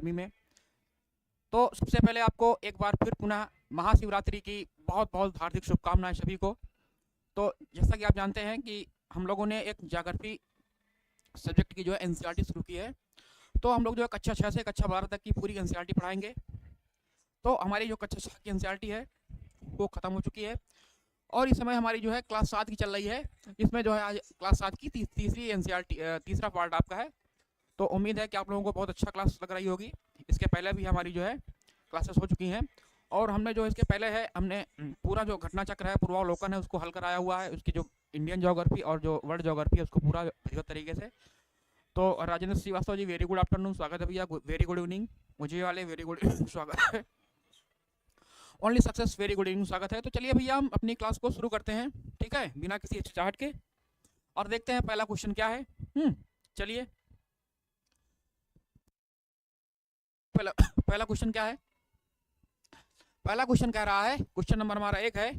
में। तो सबसे पहले आपको एक बार फिर पुनः महाशिवरात्रि की बहुत बहुत हार्दिक शुभकामनाएं सभी को। तो जैसा कि आप जानते हैं कि हम लोगों ने एक ज्योग्राफी सब्जेक्ट की जो है एनसीईआरटी शुरू की है। तो हम लोग जो है कक्षा 6 से कक्षा 12 तक की पूरी एनसीईआरटी पढ़ाएंगे। तो हमारी जो कक्षा 6 की एनसीईआरटी है वो ख़त्म हो चुकी है और इस समय हमारी जो है क्लास 7 की चल रही है। इसमें जो है आज क्लास 7 की तीसरी एनसीईआरटी तीसरा पार्ट आपका है। तो उम्मीद है कि आप लोगों को बहुत अच्छा क्लास लग रही होगी। इसके पहले भी हमारी जो है क्लासेस हो चुकी हैं और हमने जो इसके पहले है हमने पूरा जो घटना चक्र है पूर्वावलोकन है उसको हल कराया हुआ है। उसकी जो इंडियन ज्योग्राफी और जो वर्ल्ड ज्योग्राफी है उसको पूरा विधिवत तरीके से। तो Rajendra Srivastava ji very good afternoon, स्वागत है भैया। वेरी गुड इवनिंग मुझे वाले, वेरी गुड स्वागत है। Only success very good evening स्वागत है। तो चलिए भैया हम अपनी क्लास को शुरू करते हैं, ठीक है, बिना किसी हिचकिचाहट के, और देखते हैं पहला क्वेश्चन क्या है। चलिए पहला क्वेश्चन क्या है। पहला क्वेश्चन कह रहा है, क्वेश्चन नंबर हमारा 1 है,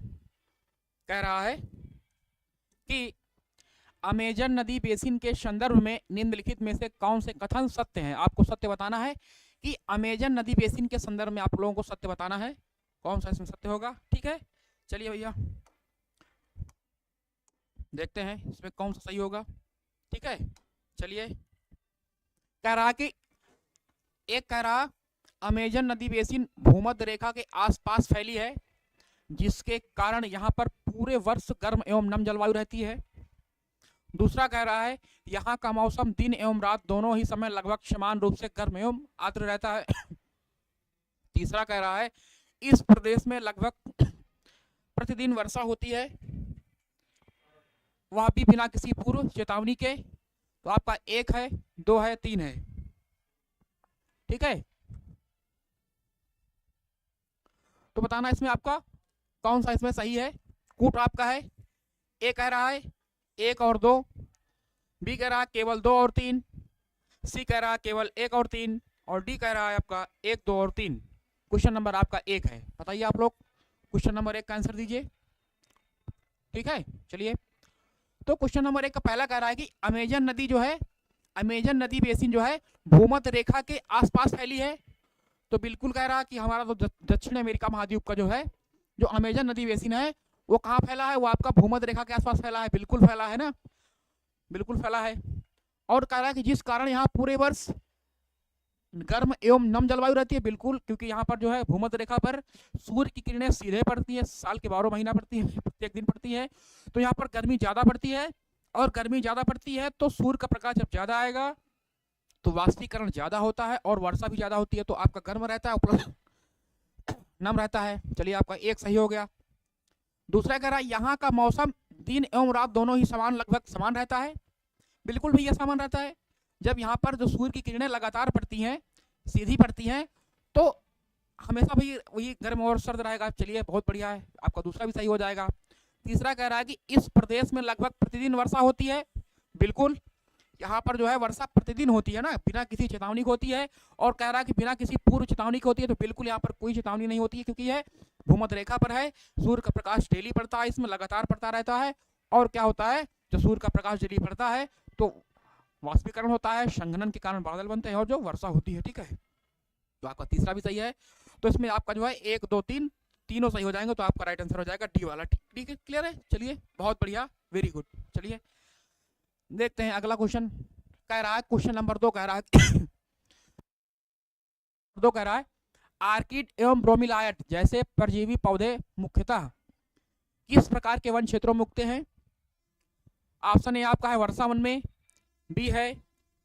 कह रहा है कि अमेजन नदी बेसिन के संदर्भ में निम्नलिखित में से कौन से कथन सत्य हैं। आपको सत्य बताना है कि अमेजन नदी बेसिन के संदर्भ में आप लोगों को सत्य बताना है, कौन सा इसमें सत्य होगा, ठीक है। चलिए भैया देखते हैं इसमें कौन सा सही होगा, ठीक है। चलिए कह रहा कि एक कह रहा अमेजन नदी बेसिन भूमध्य रेखा के आसपास फैली है जिसके कारण यहाँ पर पूरे वर्ष गर्म एवं नम जलवायु रहती है। दूसरा कह रहा है यहाँ का मौसम दिन एवं रात दोनों ही समय लगभग समान रूप से गर्म एवं आर्द्र रहता है। तीसरा कह रहा है इस प्रदेश में लगभग प्रतिदिन वर्षा होती है, वह भी बिना किसी पूर्व चेतावनी के। तो आपका 1 है, 2 है, 3 है, ठीक है। तो बताना इसमें आपका कौन सा इसमें सही है। कूट आपका है, ए कह रहा है 1 और 2, बी कह रहा है केवल 2 और 3, सी कह रहा है केवल 1 और 3, और डी कह रहा है आपका 1, 2 और 3। क्वेश्चन नंबर आपका 1 है। बताइए आप लोग क्वेश्चन नंबर 1 का आंसर दीजिए, ठीक है। चलिए तो क्वेश्चन नंबर 1 का पहला कह रहा है कि अमेजन नदी जो है, अमेजन नदी बेसिन जो है भूमध्य रेखा के आसपास फैली है। तो बिल्कुल कह रहा है कि हमारा तो दक्षिण अमेरिका महाद्वीप का जो है जो अमेजन नदी बेसिन है वो कहाँ फैला है, वो आपका भूमध्य रेखा के आसपास फैला है। बिल्कुल फैला है ना, बिल्कुल फैला है। और कह रहा है कि जिस कारण यहाँ पूरे वर्ष गर्म एवं नम जलवायु रहती है। बिल्कुल, क्योंकि यहाँ पर जो है भूमध्य रेखा पर सूर्य की किरणें सीधे पड़ती है, साल के 12 महीना पड़ती है, प्रत्येक दिन पड़ती है। तो यहाँ पर गर्मी ज़्यादा पड़ती है, और गर्मी ज़्यादा पड़ती है तो सूर्य का प्रकाश जब ज़्यादा आएगा तो वाष्पीकरण ज़्यादा होता है और वर्षा भी ज़्यादा होती है। तो आपका गर्म रहता है प्लस नम रहता है। चलिए आपका 1 सही हो गया। दूसरा कह रहा है यहाँ का मौसम दिन एवं रात दोनों ही समान लगभग समान रहता है। बिल्कुल भैया समान रहता है। जब यहाँ पर जो सूर्य की किरणें लगातार पड़ती हैं, सीधी पड़ती हैं, तो हमेशा भी वही गर्म और सर्द रहेगा। चलिए बहुत बढ़िया है, आपका दूसरा भी सही हो जाएगा। तीसरा कह रहा है कि इस प्रदेश में लगभग प्रतिदिन वर्षा होती है। बिल्कुल, यहाँ पर जो है वर्षा प्रतिदिन होती है ना, बिना किसी चेतावनी को होती है। और कह रहा है कि बिना किसी पूर्व चेतावनी को होती है। तो बिल्कुल यहाँ पर कोई चेतावनी नहीं होती है, क्योंकि यह भूमध्य रेखा पर है। सूर्य का प्रकाश डेली पड़ता है, इसमें लगातार पड़ता रहता है। और क्या होता है, जब सूर्य का प्रकाश डेली पड़ता है तो वाष्पीकरण होता है, संघनन के कारण बादल बनते हैं और जो वर्षा होती है, ठीक है। तो आपका तीसरा भी सही है। तो इसमें आपका जो है 1, 2, 3 तीनों सही हो जाएंगे। तो आपका राइट आंसर हो जाएगा डी वाला, ठीक है, क्लियर है। चलिए बहुत बढ़िया, वेरी गुड। चलिए देखते हैं अगला क्वेश्चन। कह रहा है क्वेश्चन नंबर 2 कह रहा है 2 कह रहा है आर्किड एवं ब्रोमिलायट जैसे परजीवी पौधे मुख्यतः किस प्रकार के वन क्षेत्रों में उगते हैं। ऑप्शन ए आपका है वर्षा वन में, बी है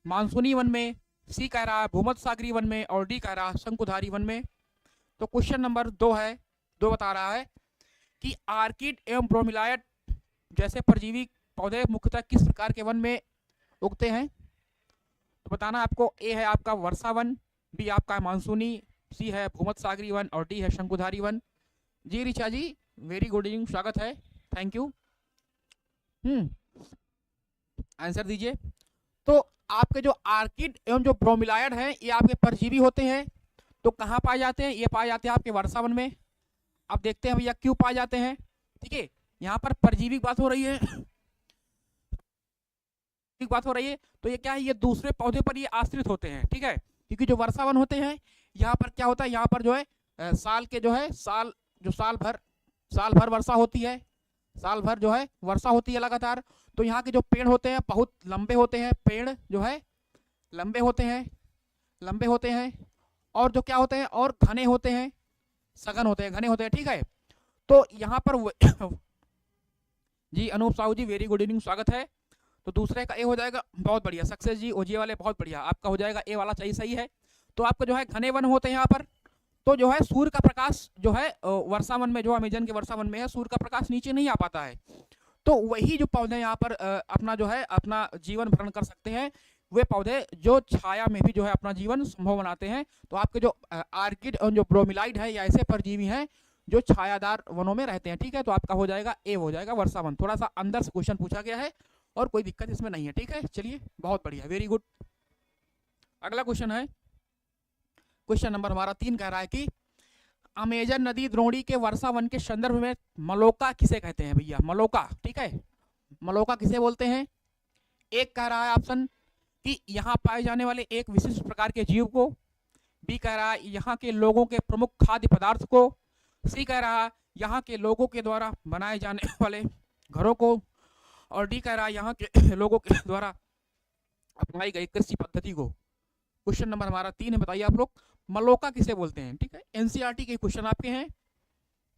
मानसूनी वन में, सी कह रहा है भूमध्य सागरीय वन में, और डी कह रहा है शंकुधारी वन में। तो क्वेश्चन नंबर 2 है, 2 बता रहा है कि आर्किड एवं ब्रोमिलायट जैसे परजीवी पौधे मुख्यतः किस प्रकार के वन में उगते हैं। तो बताना आपको, ए है आपका वर्षा वन, बी आपका मानसूनी, सी है भूमध्य सागरीय वन, और डी है शंकुधारी वन। जी रिचा जी वेरी गुड इवनिंग, स्वागत है, थैंक यू। आंसर दीजिए। तो आपके जो आर्किड एवं जो ब्रोमिलायड हैं ये आपके परजीवी होते हैं। तो कहाँ पाए जाते हैं, ये पाए जाते हैं आपके वर्षा वन में। अब देखते हैं भैया क्यों पाए जाते हैं, ठीक है। यहाँ पर परजीवी की बात हो रही है, बात हो रही है। तो ये क्या है, ये दूसरे पौधे पर ये आश्रित होते हैं, ठीक है। क्योंकि जो वर्षा वन होते हैं यहाँ पर क्या होता है, यहाँ पर जो है साल के जो है साल भर वर्षा होती है, साल भर जो है वर्षा होती है लगातार। तो यहाँ के जो पेड़ होते हैं बहुत लंबे होते हैं, पेड़ जो है लंबे होते हैं और जो क्या होते हैं और घने होते हैं, सघन होते हैं, घने होते हैं, ठीक है। तो यहाँ पर जी अनूप साहू जी वेरी गुड इवनिंग, स्वागत है। तो दूसरे का ए हो जाएगा, बहुत बढ़िया। सक्सेस जी ओजी वाले बहुत बढ़िया, आपका हो जाएगा ए वाला सही है। तो आपका जो है घने वन होते हैं यहाँ पर, तो जो है सूर्य का प्रकाश जो है वर्षा वन में, जो अमेजन के वर्षा वन में है, सूर्य का प्रकाश नीचे नहीं आ पाता है। तो वही जो पौधे यहाँ पर अपना जो है अपना जीवन भरण कर सकते हैं, वे पौधे जो छाया में भी जो है अपना जीवन संभव बनाते हैं। तो आपके जो आर्किड और जो ब्रोमिलाइड है या ऐसे परजीवी हैं जो छायादार वनों में रहते हैं, ठीक है। तो आपका हो जाएगा ए हो जाएगा वर्षा वन। थोड़ा सा अंदर से क्वेश्चन पूछा गया है और कोई दिक्कत इसमें नहीं है, ठीक है। चलिए बहुत बढ़िया, वेरी गुड। अगला क्वेश्चन है, क्वेश्चन नंबर हमारा 3 कह रहा है कि अमेजन नदी द्रोणी के वर्षा वन के संदर्भ में मलोका किसे कहते हैं भैया, मलोका, ठीक है। मलोका किसे बोलते हैं? एक कह रहा है ऑप्शन कि यहाँ पाए जाने वाले एक विशिष्ट प्रकार के जीव को, बी कह रहा है यहाँ के लोगों के प्रमुख खाद्य पदार्थ को, सी कह रहा है यहाँ के लोगों के द्वारा बनाए जाने वाले घरों को, और डी कह रहा है यहाँ के लोगों के द्वारा अपनाई गई कृषि पद्धति को। क्वेश्चन नंबर हमारा 3 है, बताइए आप लोग मलोका किसे बोलते हैं, ठीक है। एनसीईआरटी के क्वेश्चन आपके हैं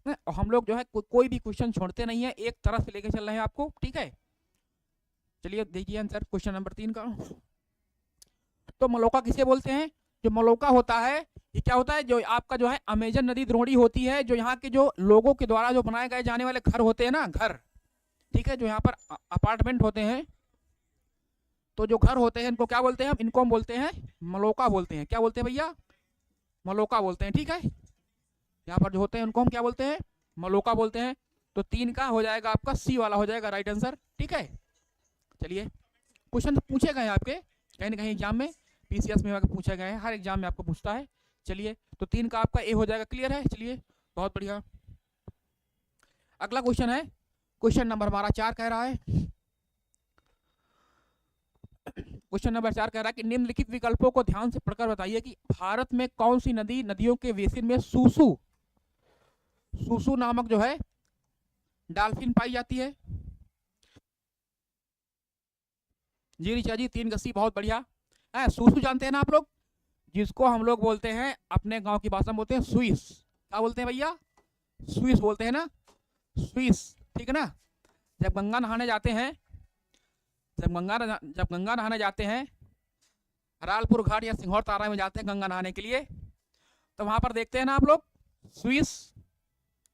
और हम लोग जो है कोई भी क्वेश्चन छोड़ते नहीं है, एक तरह से लेके चल रहे हैं आपको, ठीक है। चलिए देखिए आंसर क्वेश्चन नंबर 3 का। तो मलोका किसे बोलते हैं? जो मलोका होता है ये क्या होता है, जो आपका जो है अमेजन नदी द्रोणी होती है, जो यहाँ के जो लोगों के द्वारा जो बनाए गए जाने वाले घर होते हैं ना, घर, ठीक है, जो यहाँ पर अपार्टमेंट होते हैं, तो जो घर होते हैं इनको क्या बोलते हैं? इनको हम बोलते हैं मलोका बोलते हैं। क्या बोलते हैं भैया? मलोका बोलते हैं, ठीक है। यहाँ पर जो होते हैं उनको हम क्या बोलते हैं? मलोका बोलते हैं। तो 3 का हो जाएगा आपका सी वाला हो जाएगा राइट आंसर, ठीक है। चलिए क्वेश्चन पूछे गए आपके कहीं ना कहीं एग्जाम में, पीसीएस में पूछे गए हैं, हर एग्जाम में आपको पूछता है। चलिए तो 3 का आपका ए हो जाएगा, क्लियर है। चलिए बहुत बढ़िया। अगला क्वेश्चन है, क्वेश्चन नंबर हमारा 4 कह रहा है, क्वेश्चन नंबर 4 कह रहा है कि निम्नलिखित विकल्पों को ध्यान से पढ़कर बताइए कि भारत में कौन सी नदियों के बेसिन में सूसू नामक जो है डॉल्फिन पाई जाती है। जी ऋचा जी 3 का सी, बहुत बढ़िया है। सूसू जानते हैं ना आप लोग, जिसको हम लोग बोलते हैं अपने गांव की भाषा में बोलते हैं स्विस। क्या बोलते हैं भैया? स्विस बोलते हैं ना, स्विस, ठीक है ना। जब गंगा नहाने जाते हैं, जब गंगा नहाने जाते हैं, रालपुर घाट या सिंघौर तारा में जाते हैं गंगा नहाने के लिए, तो वहां पर देखते हैं ना आप लोग स्विस।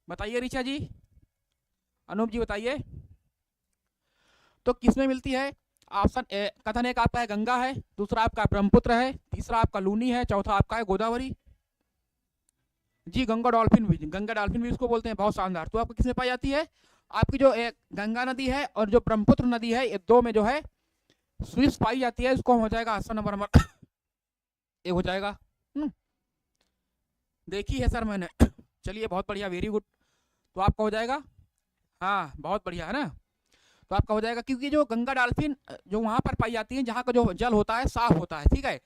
बताइए ऋचा जी, अनूप जी बताइए, तो किसमें मिलती है? ऑप्शन ए, कथन एक आपका है गंगा है, दूसरा आपका ब्रह्मपुत्र है, तीसरा आपका लूनी है, चौथा आपका है गोदावरी। जी गंगा डॉल्फिन भी इसको बोलते हैं, बहुत शानदार। तो आपको किसमें पाई जाती है? आपकी जो गंगा नदी है और जो ब्रह्मपुत्र नदी है, ये 2 में जो है स्विस पाई जाती है। इसको हो जाएगा आंसर नंबर हमारा ए हो जाएगा। देखी है सर मैंने। चलिए बहुत बढ़िया, वेरी गुड। तो आपका हो जाएगा, हाँ बहुत बढ़िया है ना। तो आपका हो जाएगा, क्योंकि जो गंगा डॉल्फिन जो वहां पर पाई जाती है, जहाँ का जो जल होता है साफ होता है, ठीक है।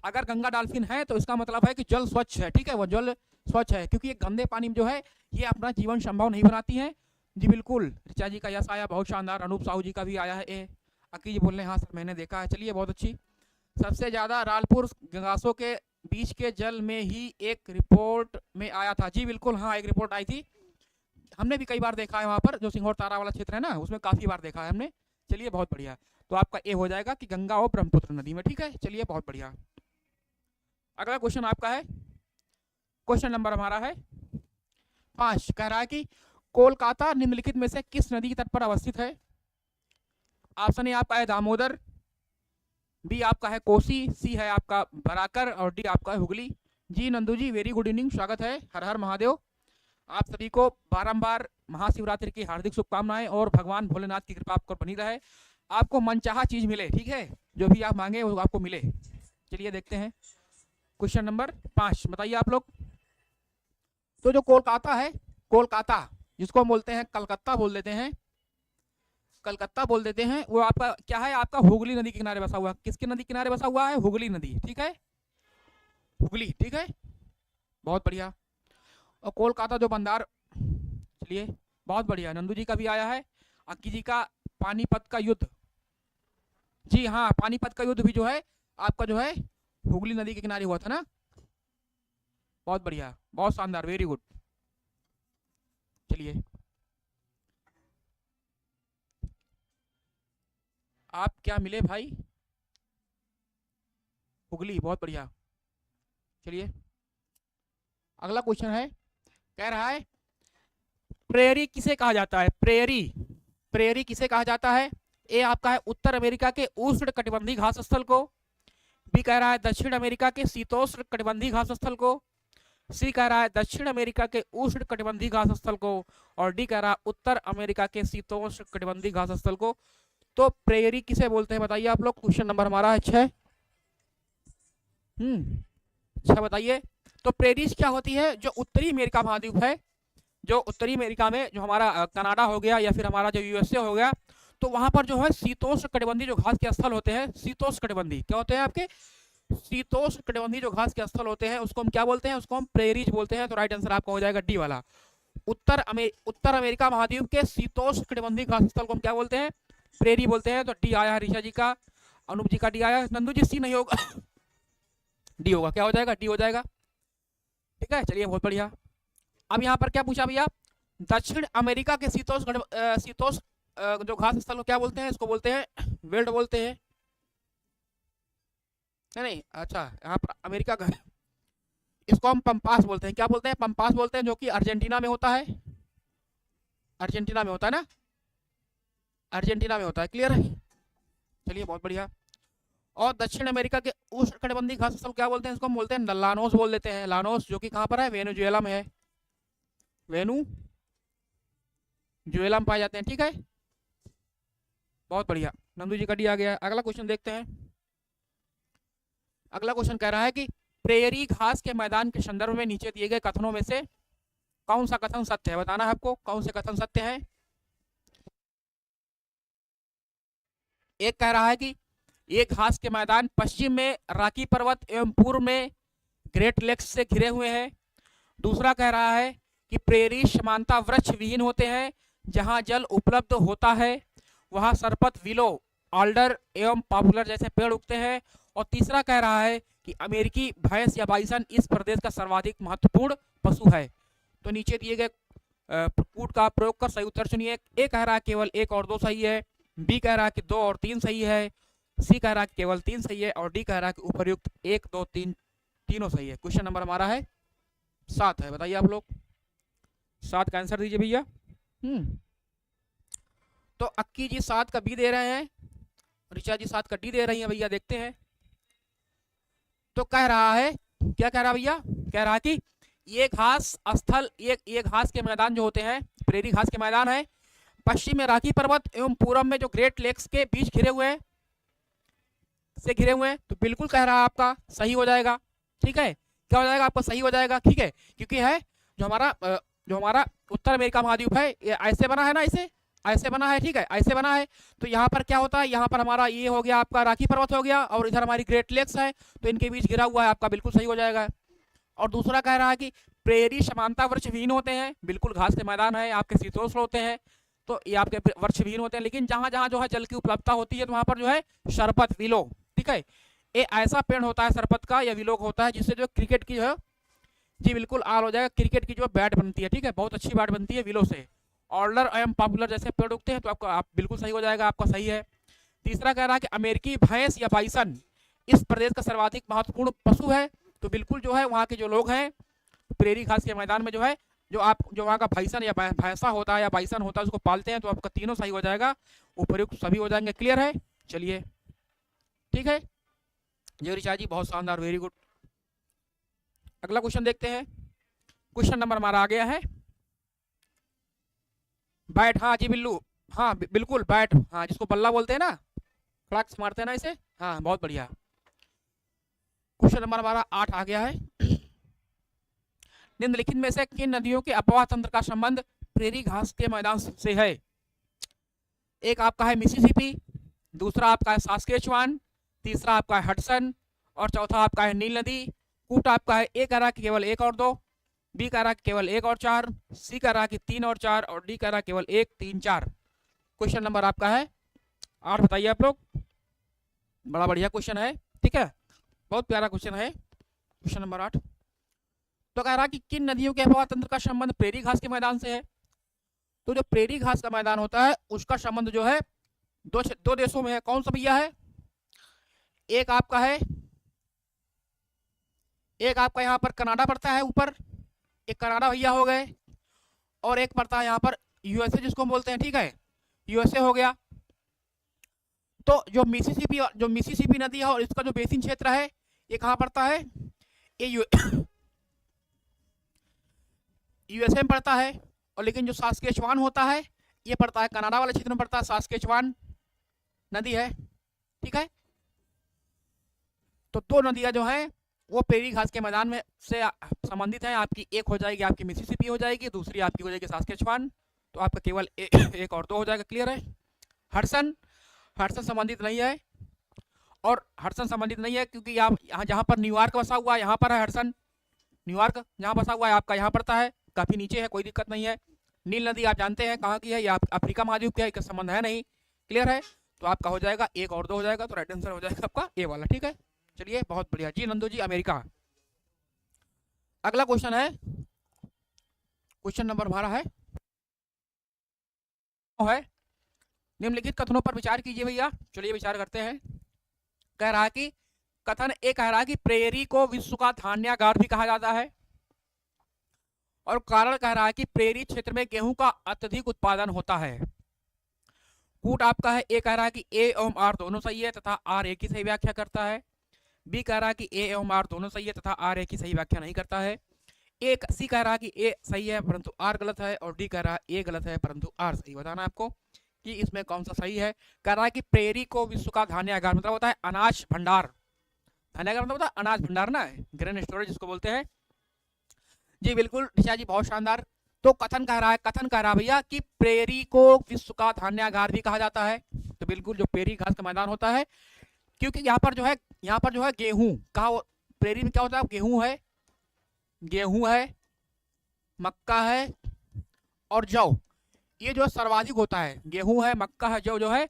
अगर गंगा डॉल्फिन है तो इसका मतलब है कि जल स्वच्छ है, ठीक है, वो जल स्वच्छ है, क्योंकि ये गंदे पानी में जो है ये अपना जीवन संभव नहीं बनाती हैं। जी बिल्कुल, ऋचा जी का यस आया, बहुत शानदार। अनूप साहू जी का भी आया है ए। अकी जी बोल रहे हैं हाँ सर मैंने देखा है। चलिए बहुत अच्छी। सबसे ज़्यादा रालपुर गंगासों के बीच के जल में ही एक रिपोर्ट में आया था। जी बिल्कुल, हाँ एक रिपोर्ट आई थी, हमने भी कई बार देखा है वहाँ पर, जो सिंघौर तारा वाला क्षेत्र है ना, उसमें काफ़ी बार देखा है हमने। चलिए बहुत बढ़िया। तो आपका ए हो जाएगा कि गंगा और ब्रह्मपुत्र नदी में, ठीक है। चलिए बहुत बढ़िया। अगला क्वेश्चन आपका है, क्वेश्चन नंबर हमारा है 5, कह रहा है कि कोलकाता निम्नलिखित में से किस नदी के तट पर अवस्थित है? ऑप्शन ए आपका है दामोदर, बी आपका है कोसी, सी है आपका बराकर और डी आपका है हुगली। जी नंदू जी वेरी गुड इवनिंग, स्वागत है। हर हर महादेव। आप सभी को बारंबार महाशिवरात्रि की हार्दिक शुभकामनाएं और भगवान भोलेनाथ की कृपा आपको बनी रहे, आपको मनचाहा चीज मिले, ठीक है, जो भी आप मांगे वो आपको मिले। चलिए देखते हैं क्वेश्चन नंबर 5, बताइए आप लोग। तो जो कोलकाता है, कोलकाता जिसको हम बोलते हैं कलकत्ता बोल देते हैं, कलकत्ता बोल देते हैं, वो आपका क्या है? आपका हुगली नदी के किनारे बसा हुआ है। किसके नदी किनारे बसा हुआ है? हुगली नदी, ठीक है। हुगली, ठीक है, बहुत बढ़िया। और कोलकाता जो बंदर, चलिए बहुत बढ़िया। नंदू जी का भी आया है। अक्की जी का पानीपत का युद्ध, जी हाँ, पानीपत का युद्ध भी जो है आपका जो है हुगली नदी के किनारे हुआ था ना। बहुत बढ़िया, बहुत शानदार, वेरी गुड। चलिए आप क्या मिले भाई, हुगली, बहुत बढ़िया। चलिए अगला क्वेश्चन है, कह रहा है प्रेयरी किसे कहा जाता है, प्रेयरी, प्रेयरी किसे कहा जाता है। ए आपका है उत्तर अमेरिका के उष्ण कटिबंधीय घास स्थल को, बी कह रहा है दक्षिण अमेरिका के शीतोष्ण कटिबंधीय घास स्थल को, सी कह रहा है दक्षिण अमेरिका के उष्ण कटिबंधीय घास स्थल को, और डी कह रहा है उत्तर अमेरिका के शीतोष्ण कटिबंधीय घास स्थल को। तो प्रेयरी किसे बोलते हैं बताइए आप लोग। क्वेश्चन नंबर हमारा है 6। 6 बताइए। तो प्रेरीज क्या होती है, जो उत्तरी अमेरिका महाद्वीप है, जो उत्तरी अमेरिका में जो हमारा कनाडा हो गया या फिर हमारा जो यूएसए हो गया, तो वहां पर जो है शीतोष्ण कटिबंधीय जो घास के स्थल होते हैं, शीतोष्ण कटिबंधीय क्या होते हैं आपके, शीतोष्ण कटिबंधीय जो घास के स्थल होते हैं उसको हम क्या बोलते हैं, उसको हम प्रेरीज बोलते हैं। तो राइट आंसर आपका हो जाएगा डी वाला। उत्तर अमेरिका महाद्वीप के शीतोष्ण कटिबंधीय घास स्थल को हम क्या बोलते हैं, प्रेरी बोलते हैं। तो डी आया है ऋषा जी का, अनूप जी का डी आया, नंदू जी सी नहीं होगा डी होगा, क्या हो जाएगा, डी हो जाएगा, ठीक है। चलिए बहुत बढ़िया। अब यहाँ पर क्या पूछा भैया, दक्षिण अमेरिका के शीतोष्ण जो घास स्थल को क्या बोलते हैं, इसको बोलते हैं वेल्ड बोलते हैं, नहीं अच्छा, यहाँ पर अमेरिका का, इसको हम पंपास बोलते हैं, क्या बोलते हैं, पंपास बोलते हैं, जो कि अर्जेंटीना में होता है, अर्जेंटीना में होता है ना, अर्जेंटीना में होता है, क्लियर है। चलिए बहुत बढ़िया। और दक्षिण अमेरिका के उष्ण कटिबंधीय घास स्थल क्या बोलते हैं, इसको हम बोलते हैं लानोस बोल देते हैं, लानोस, जो कि कहाँ पर है, वेनेजुएला में है, वेनेजुएला में पाए जाते हैं, ठीक है, बहुत बढ़िया। नंदू जी का डी आ गया। अगला क्वेश्चन देखते हैं। अगला क्वेश्चन कह रहा है कि प्रेयरी घास के मैदान के संदर्भ में नीचे दिए गए कथनों में से कौन सा कथन सत्य है, बताना है आपको कौन से कथन सत्य है। एक कह रहा है कि ये घास के मैदान पश्चिम में राकी पर्वत एवं पूर्व में ग्रेट लेक्स से घिरे हुए हैं। दूसरा कह रहा है कि प्रेरी समानता वृक्ष विहीन होते हैं, जहां जल उपलब्ध होता है वहां सरपत, विलो, आल्डर एवं पॉपुलर जैसे पेड़ उगते हैं। और तीसरा कह रहा है कि अमेरिकी भैंस या बाइसन इस प्रदेश का सर्वाधिक महत्वपूर्ण पशु है। तो नीचे दिए गए कूट का प्रयोग कर सही उत्तर चुनिए। ए कह रहा है केवल 1 और 2 सही है, बी कह रहा है कि 2 और 3 सही है, सी कह रहा है कि केवल 3 सही है, और डी कह रहा है कि उपर्युक्त 1, 2, 3 तीनों सही है। क्वेश्चन नंबर हमारा है 7 है, बताइए आप लोग 7 का आंसर दीजिए भैया। तो अक्की जी 7 का बी दे रहे हैं, ऋचा जी 7 का डी दे रही हैं भैया, देखते हैं। तो कह रहा है, क्या कह रहा भैया, कह रहा है कि ये घास स्थल, ये घास के मैदान जो होते हैं, प्रेरी घास के मैदान है, पश्चिम में राकी पर्वत एवं पूर्व में जो ग्रेट लेक्स के बीच घिरे हुए हैं, से घिरे हुए हैं। तो बिल्कुल कह रहा है आपका सही हो जाएगा, ठीक है, क्या हो जाएगा आपका सही हो जाएगा, ठीक है, क्योंकि है जो हमारा उत्तर अमेरिका महाद्वीप है, ये ऐसे बना है ना, इसे ऐसे बना है, ठीक है, ऐसे बना है। तो यहाँ पर क्या होता है, यहाँ पर हमारा ये हो गया आपका राकी पर्वत हो गया, और इधर हमारी ग्रेट लेक्स है, तो इनके बीच घिरा हुआ है, आपका बिल्कुल सही हो जाएगा। और दूसरा कह रहा है कि प्रेरी समानता वृक्ष विहीन होते हैं, बिल्कुल घास के मैदान है, आपके शीतोष्ण होते हैं, तो ये आपके वृक्ष विहीन होते हैं, लेकिन जहां जहां जो है जल की उपलब्धता होती है, तो वहां पर जो है शरपत, विलो, ठीक है, ये ऐसा पेड़ होता है सरपत का या विलो होता है, जिससे जो क्रिकेट की जो है, जी बिल्कुल आल हो जाएगा, क्रिकेट की जो बैट बनती है, ठीक है, बहुत अच्छी बैट बनती है विलो से। ऑर्डर एवं पॉपुलर जैसे पेड़ उगते हैं, तो आपका आप बिल्कुल सही हो जाएगा, आपका सही है। तीसरा कह रहा है कि अमेरिकी भैंस या बाइसन इस प्रदेश का सर्वाधिक महत्वपूर्ण पशु है। तो बिल्कुल जो है वहाँ के जो लोग हैं प्रेरी घास के मैदान में जो है, जो वहाँ का भैंसन या भैंसा होता है या बाइसन होता है, उसको पालते हैं, तो आपका तीनों सही हो जाएगा, उपयुक्त सभी हो जाएंगे, क्लियर है। चलिए ठीक है, जय ऋचा जी, बहुत शानदार, वेरी गुड। अगला क्वेश्चन देखते हैं। क्वेश्चन नंबर हमारा आ गया है बैट, हाँ जी बिल्लू, हाँ बिल्कुल बैट, हाँ जिसको बल्ला बोलते हैं ना, खड़ाक मारते हैं ना इसे, हाँ बहुत बढ़िया। क्वेश्चन नंबर हमारा 8 आ गया है। निम्नलिखित में से किन नदियों के अपवाह तंत्र का संबंध प्रेरी घास के मैदान से है। एक आपका है मिसिसिपी, दूसरा आपका है सास्केचुआन, तीसरा आपका है हडसन, और चौथा आपका है नील नदी। कूट आपका है ए कह रहा है कि केवल 1 और 2, बी कह रहा है केवल 1 और 4, सी कह रहा है कि 3 और 4 और डी कह रहा है केवल 1 3 4। क्वेश्चन नंबर आपका है 8, बताइए आप लोग। बड़ा बढ़िया क्वेश्चन है, ठीक है, बहुत प्यारा क्वेश्चन है क्वेश्चन नंबर 8। तो कह रहा है कि किन नदियों के हवा तंत्र का संबंध प्रेरी घास के मैदान से है। तो जो प्रेरी घास का मैदान होता है उसका संबंध जो है दो देशों में है। कौन सा भैया है? एक आपका है, एक आपका यहाँ पर कनाडा पड़ता है ऊपर, एक कनाडा भैया हो गए, और एक पड़ता है यहाँ पर यूएसए जिसको हम बोलते हैं, ठीक है, यूएसए हो गया। तो जो मिसिसिपी नदी है और इसका जो बेसिन क्षेत्र है ये कहाँ पड़ता है? ये यूएसए में पड़ता है। और लेकिन जो सास्केचुआन होता है ये पड़ता है कनाडा वाले क्षेत्र में पड़ता है, सास्केचुआन नदी है, ठीक है। तो दो नदियां जो हैं वो प्रेरी घास के मैदान में से संबंधित हैं। आपकी एक हो जाएगी आपकी मिसिसिपी हो जाएगी, दूसरी आपकी हो जाएगी सास्केचुआन। तो आपका केवल एक और 2 हो जाएगा। क्लियर है? हडसन संबंधित नहीं है, और हडसन संबंधित नहीं है क्योंकि यहाँ जहाँ पर न्यूयॉर्क बसा हुआ है यहाँ पर है हडसन। न्यूयॉर्क जहाँ बसा हुआ है आपका यहाँ पड़ता है, काफी नीचे है, कोई दिक्कत नहीं है। नील नदी आप जानते हैं कहाँ की है, या अफ्रीका महाद्वीप की है, इसका संबंध है नहीं। क्लियर है? तो आपका हो जाएगा 1 और 2 हो जाएगा, तो राइट आंसर हो जाएगा आपका ए वाला, ठीक है। चलिए बहुत बढ़िया जी नंदू जी, अमेरिका। अगला क्वेश्चन है, क्वेश्चन नंबर हमारा है निम्नलिखित कथनों पर विचार कीजिए भैया। चलिए विचार करते हैं। कह रहा है कि कथन ए कह रहा है कि प्रेरी को विश्व का धान्यागार भी कहा जाता है, और कारण कह रहा है कि प्रेरी क्षेत्र में गेहूं का अत्यधिक उत्पादन होता है। कूट आपका है ए कह रहा है कि ए एवं आर दोनों सही है तथा आर ए की सही व्याख्या करता है। बी कह रहा है कि ए एवं आर दोनों सही है तथा आर ए की सही व्याख्या नहीं करता है। सी कह रहा है कि ए सही है परंतु आर गलत है, और डी कह रहा है ए गलत है परंतु आर सही। बताना आपको कि इसमें कौन सा सही है। कह रहा है कि प्रेरी को विश्व का धान्यागार मतलब होता है अनाज भंडार। धान्यागार मतलब होता है अनाज भंडार ना, ग्रेन स्टोरेज जिसको बोलते हैं। जी बिल्कुल ऋषा जी, बहुत शानदार। तो कथन कह रहा है भैया कि प्रेरी को विश्व का धान्यागार भी कहा जाता है। तो बिल्कुल जो प्रेरी घास का मैदान होता है, क्योंकि यहाँ पर जो है गेहूं का, प्रेरी में क्या होता है, गेहूं है, मक्का है और जौ, ये जो सर्वाधिक होता है। गेहूं है, मक्का है, जौ जो है